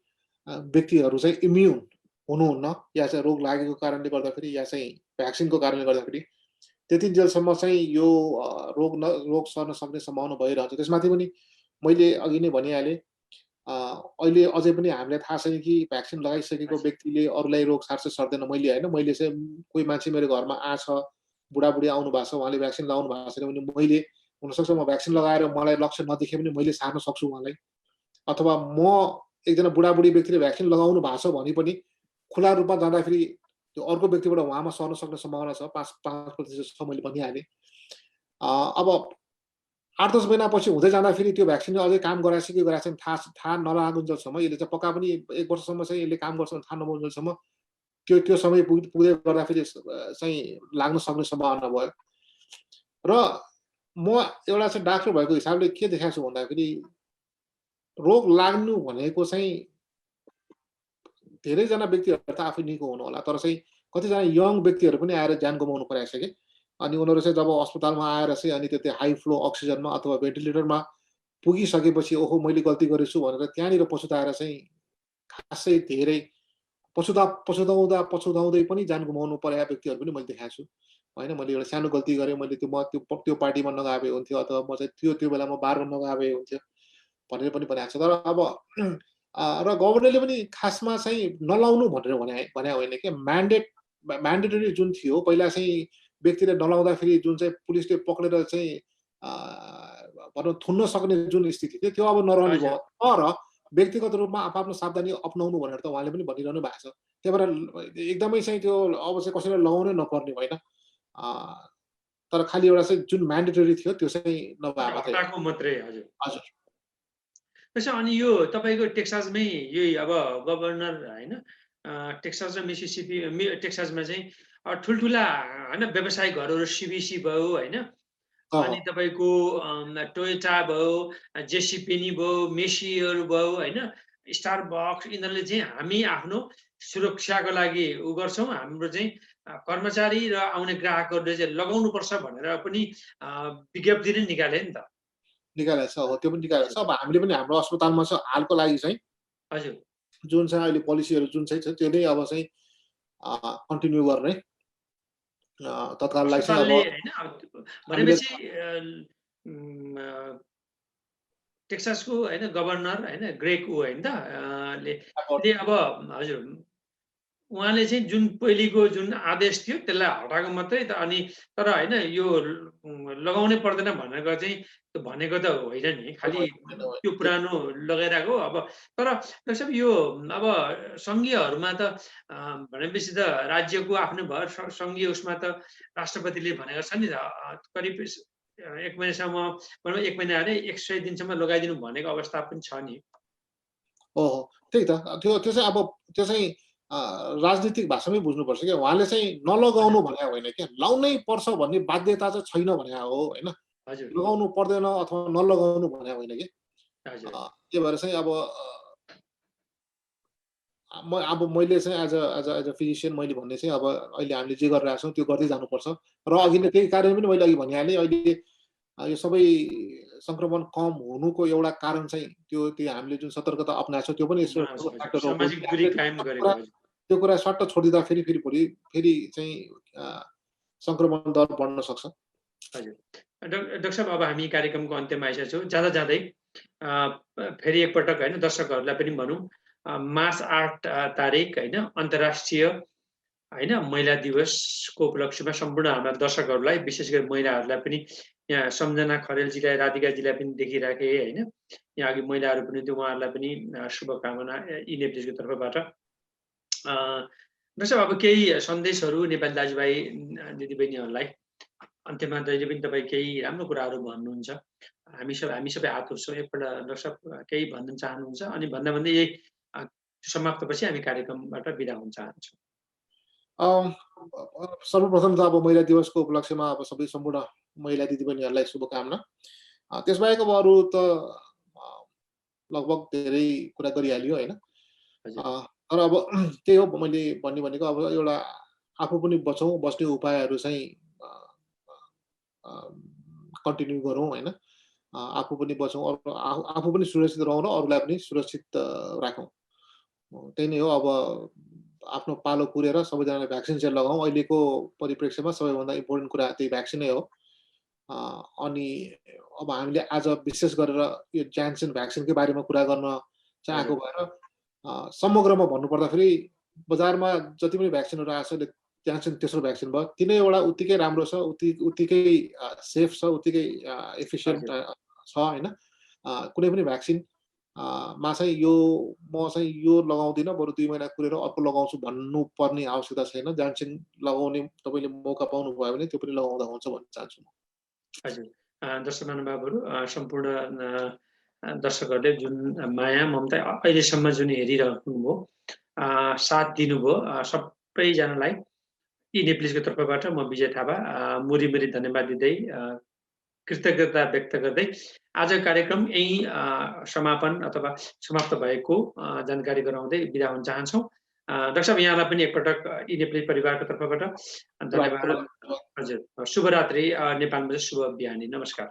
व्यक्तिहरू चाहिँ इम्युन हुनुहुन्न, या चाहिँ रोग लागेको कारणले गर्दाखेरि, या चाहिँ भ्याक्सिनको कारणले गर्दाखेरि त्यतिन्जेलसम्म चाहिँ यो रोग सर्न सक्ने सम्भावना भइरहन्छ। त्यसमाथि पनि मैले अघि नै भनिहालेँ, अहिले अझै पनि हामीलाई थाहा छैन कि भ्याक्सिन लगाइसकेको व्यक्तिले अरूलाई रोग सार्छ सर्दैन। मैले होइन, मैले चाहिँ कोही मान्छे मेरो घरमा आछ, बुढाबुढी आउनु भएको छ, उहाँले भ्याक्सिन लगाउनु भएको छैन भने मैले, हुनसक्छ म भ्याक्सिन लगाएर मलाई लक्षण नदेखे पनि मैले सार्न सक्छु उहाँलाई। अथवा म एकजना बुढाबुढी व्यक्तिले भ्याक्सिन लगाउनु भएको छ भने पनि खुला रूपमा जाँदाखेरि त्यो अर्को व्यक्तिबाट उहाँमा सर्न सक्ने सम्भावना छ, 5% छ, मैले भनिहालेँ। अब 8-10 महिनापछि हुँदै जाँदाखेरि त्यो भ्याक्सिनले अझै काम गराएछ कि गराएको छैन थाहा नलागुन्जेलसम्म, यसले चाहिँ पक्का पनि 1 वर्षसम्म चाहिँ यसले काम गर्छ भने थाहा नपाउन्जेलसम्म त्यो समय पुग्दै गर्दाखेरि चाहिँ लाग्न सक्ने सम्भावना भयो। र म एउटा चाहिँ डाक्टर भएको हिसाबले के देखाएको छु भन्दाखेरि, रोग लाग्नु भनेको चाहिँ धेरैजना व्यक्तिहरू त आफै निको हुनु होला, तर चाहिँ कतिजना यङ व्यक्तिहरू पनि आएर ज्यान गुमाउनु परेको छ कि। अनि उनीहरू चाहिँ जब अस्पतालमा आएर चाहिँ अनि त्यो हाई फ्लो अक्सिजनमा अथवा भेन्टिलेटरमा पुगिसकेपछि ओहो मैले गल्ती गरेछु भनेर त्यहाँनिर पछुताएर चाहिँ खासै धेरै पछुताउँदै पनि ज्यान गुमाउनु परेका व्यक्तिहरू पनि मैले देखाएको छु। होइन, मैले एउटा सानो गल्ती गरेँ, मैले त्यो पार्टीमा नगए हुन्थ्यो, अथवा म चाहिँ त्यो बेलामा बारमा नगए हुन्थ्यो भनेर पनि भनेको छ। तर अब र गभर्नरले पनि खासमा चाहिँ नलाउनु भनेर भने होइन कि, म्यान्डेटरी जुन थियो पहिला चाहिँ व्यक्तिले नलाउँदाखेरि जुन चाहिँ पुलिसले पक्रेर चाहिँ भनौँ थुन्न सक्ने जुन स्थिति थियो त्यो अब नरहने भयो। तर व्यक्तिगत रूपमा आफ्नो सावधानी अपनाउनु भनेर त उहाँले पनि भनिरहनु भएको छ। त्यही भएर एकदमै चाहिँ त्यो अब चाहिँ कसैलाई लगाउनै नपर्ने होइन, तर खालि एउटा चाहिँ जुन म्यान्डेटरी थियो त्यो चाहिँ हटाएको मात्रै। हजुर हजुर। त्यसो अनि यो तपाईँको टेक्सासमै यही अब गभर्नर होइन, टेक्सास र मिसिसिपी टेक्सासमा चाहिँ ठुल्ठुला होइन व्यवसायिकहरू CBC भयो होइन, अनि तपाईँको टोयोटा भयो, जेसीपेनी भयो, मेसीहरू भयो होइन, स्टारबक्स, यिनीहरूले चाहिँ हामी आफ्नो सुरक्षाको लागि उ गर्छौँ, हाम्रो चाहिँ कर्मचारी र आउने ग्राहकहरूले चाहिँ लगाउनुपर्छ भनेर पनि विज्ञप्ति नै निकाले नि त। निकालेको छ, हो त्यो पनि निकालेको छ। अब हामीले पनि हाम्रो अस्पतालमा छ हालको लागि चाहिँ हजुर जुन चाहिँ अहिले पोलिसीहरू जुन चाहिँ छ त्यो नै अब चाहिँ कन्टिन्यू गर्ने तत्काललाई चाहिँ अब भनेपछि टेक्सासको होइन गभर्नर होइन ग्रेग होइन त ले अब हजुर उहाँले चाहिँ जुन पहिलेको जुन आदेश थियो त्यसलाई हटाएको मात्रै त, अनि तर होइन यो लगाउनै पर्दैन भनेको चाहिँ भनेको त होइन नि, खालि त्यो पुरानो लगाइरहेको। अब तर जस्तो यो अब सङ्घीयहरूमा त भनेपछि त राज्यको आफ्नो भयो, सङ्घीय उसमा त राष्ट्रपतिले भनेको छ नि करिब 1 महिनासम्म, 1 महिना अरे 100 दिनसम्म लगाइदिनु भनेको अवस्था पनि छ नि। हो त्यही त, त्यो चाहिँ अब त्यो चाहिँ राजनीतिक भाषामै बुझ्नुपर्छ कि उहाँले चाहिँ नलगाउनु भने होइन क्या, लाउनै पर्छ भन्ने बाध्यता चाहिँ छैन भने हो होइन, लगाउनु पर्दैन अथवा नलगाउनु भने होइन कि। त्यही भएर चाहिँ अब मैले चाहिँ एज अ फिजिसियन मैले भन्ने चाहिँ अब अहिले हामीले जे गरिरहेको छौँ त्यो गर्दै जानुपर्छ। र अघि नै त्यही कारण पनि मैले अघि भनिहालेँ, अहिले यो सबै संक्रमण कम हुनुको एउटा कारण चाहिँ त्यो हामीले जुन सतर्कता अपनाएको छ त्यो पनि त्यो कुरा सट्ट छोडिदिँदा फेरि चाहिँ संक्रमण दर बढ्न सक्छ। हजुर डाक्टर साहब, अब हामी कार्यक्रमको अन्त्यमा आइसकेका छौँ। जाँदै फेरि एकपटक होइन दर्शकहरूलाई पनि भनौँ, मार्च 8 तारिक होइन अन्तर्राष्ट्रिय होइन महिला दिवसको उपलक्ष्यमा सम्पूर्ण हाम्रा दर्शकहरूलाई, विशेष गरी महिलाहरूलाई पनि यहाँ सम्झना खरेलजीलाई, राधिकाजीलाई पनि देखिराखेँ होइन, यहाँ अघि महिलाहरू पनि थियो, उहाँहरूलाई पनि शुभकामना यी नेप्लिजको तर्फबाट। डाक्टर साहब, अब केही सन्देशहरू नेपाली दाजुभाइ दिदीबहिनीहरूलाई अन्त्यमा जहिले पनि तपाईँ केही राम्रो कुराहरू भन्नुहुन्छ, हामी सबै हात उठ्छौँ, एकपल्ट डाक्टर साहब केही भन्न चाहनुहुन्छ? अनि भन्दै यही समाप्तपछि हामी कार्यक्रमबाट बिदा हुन चाहन्छौँ। सर्वप्रथम त अब महिला दिवसको उपलक्ष्यमा अब सबै सम्पूर्ण महिला दिदीबहिनीहरूलाई शुभकामना। त्यसबाहेक अब अरू त लगभग धेरै कुरा गरिहाल्यो होइन, तर अब त्यही हो मैले भनेको अब एउटा आफू पनि बस्ने उपायहरू चाहिँ कन्टिन्यू गरौँ होइन। आफू पनि बचौँ, आफू पनि सुरक्षित रहौँ र अरूलाई पनि सुरक्षित राखौँ। त्यही नै हो। अब आफ्नो पालो पुरेर सबैजनाले भ्याक्सिन चाहिँ लगाउँ। अहिलेको परिप्रेक्ष्यमा सबैभन्दा इम्पोर्टेन्ट कुरा त्यही भ्याक्सिन नै हो। अनि अब हामीले आज विशेष गरेर यो ज्यान्सन भ्याक्सिनकै बारेमा कुरा गर्न चाहेको भएर समग्रमा भन्नुपर्दाखेरि बजारमा जति पनि भ्याक्सिनहरू आएको छ ज्यान्सन तेस्रो भ्याक्सिन भयो, तीनैवटा उत्तिकै राम्रो छ, उत्तिकै सेफ छ, उत्तिकै एफिसियन्ट छ होइन। कुनै पनि भ्याक्सिन मा चाहिँ म चाहिँ यो लगाउँदिनँ, बरु 2 महिना कुरेर अर्को लगाउँछु भन्नुपर्ने आवश्यकता छैन। ज्यान्सन लगाउने तपाईँले मौका पाउनुभयो भने त्यो पनि लगाउँदा हुन्छ भन्न चाहन्छु म। हजुर। दर्शक महानुभावहरू, सम्पूर्ण दर्शकहरूले जुन माया ममता अहिलेसम्म जुन हेरिरहनुभयो, साथ दिनुभयो, सबैजनालाई यी नेप्लिजको तर्फबाट म विजय थापा मुरी धन्यवाद दिँदै कृतज्ञता व्यक्त गर्दै आजको कार्यक्रम यही समापन अथवा समाप्त भएको जानकारी गराउँदै बिदा हुन चाहन्छौँ। डाक्टर साहब, यहाँलाई पनि एकपटक यी नेप्लिज परिवारको तर्फबाट धन्यवाद। हजुर, शुभरात्रि। नेपालमा शुभ बिहानी। नमस्कार।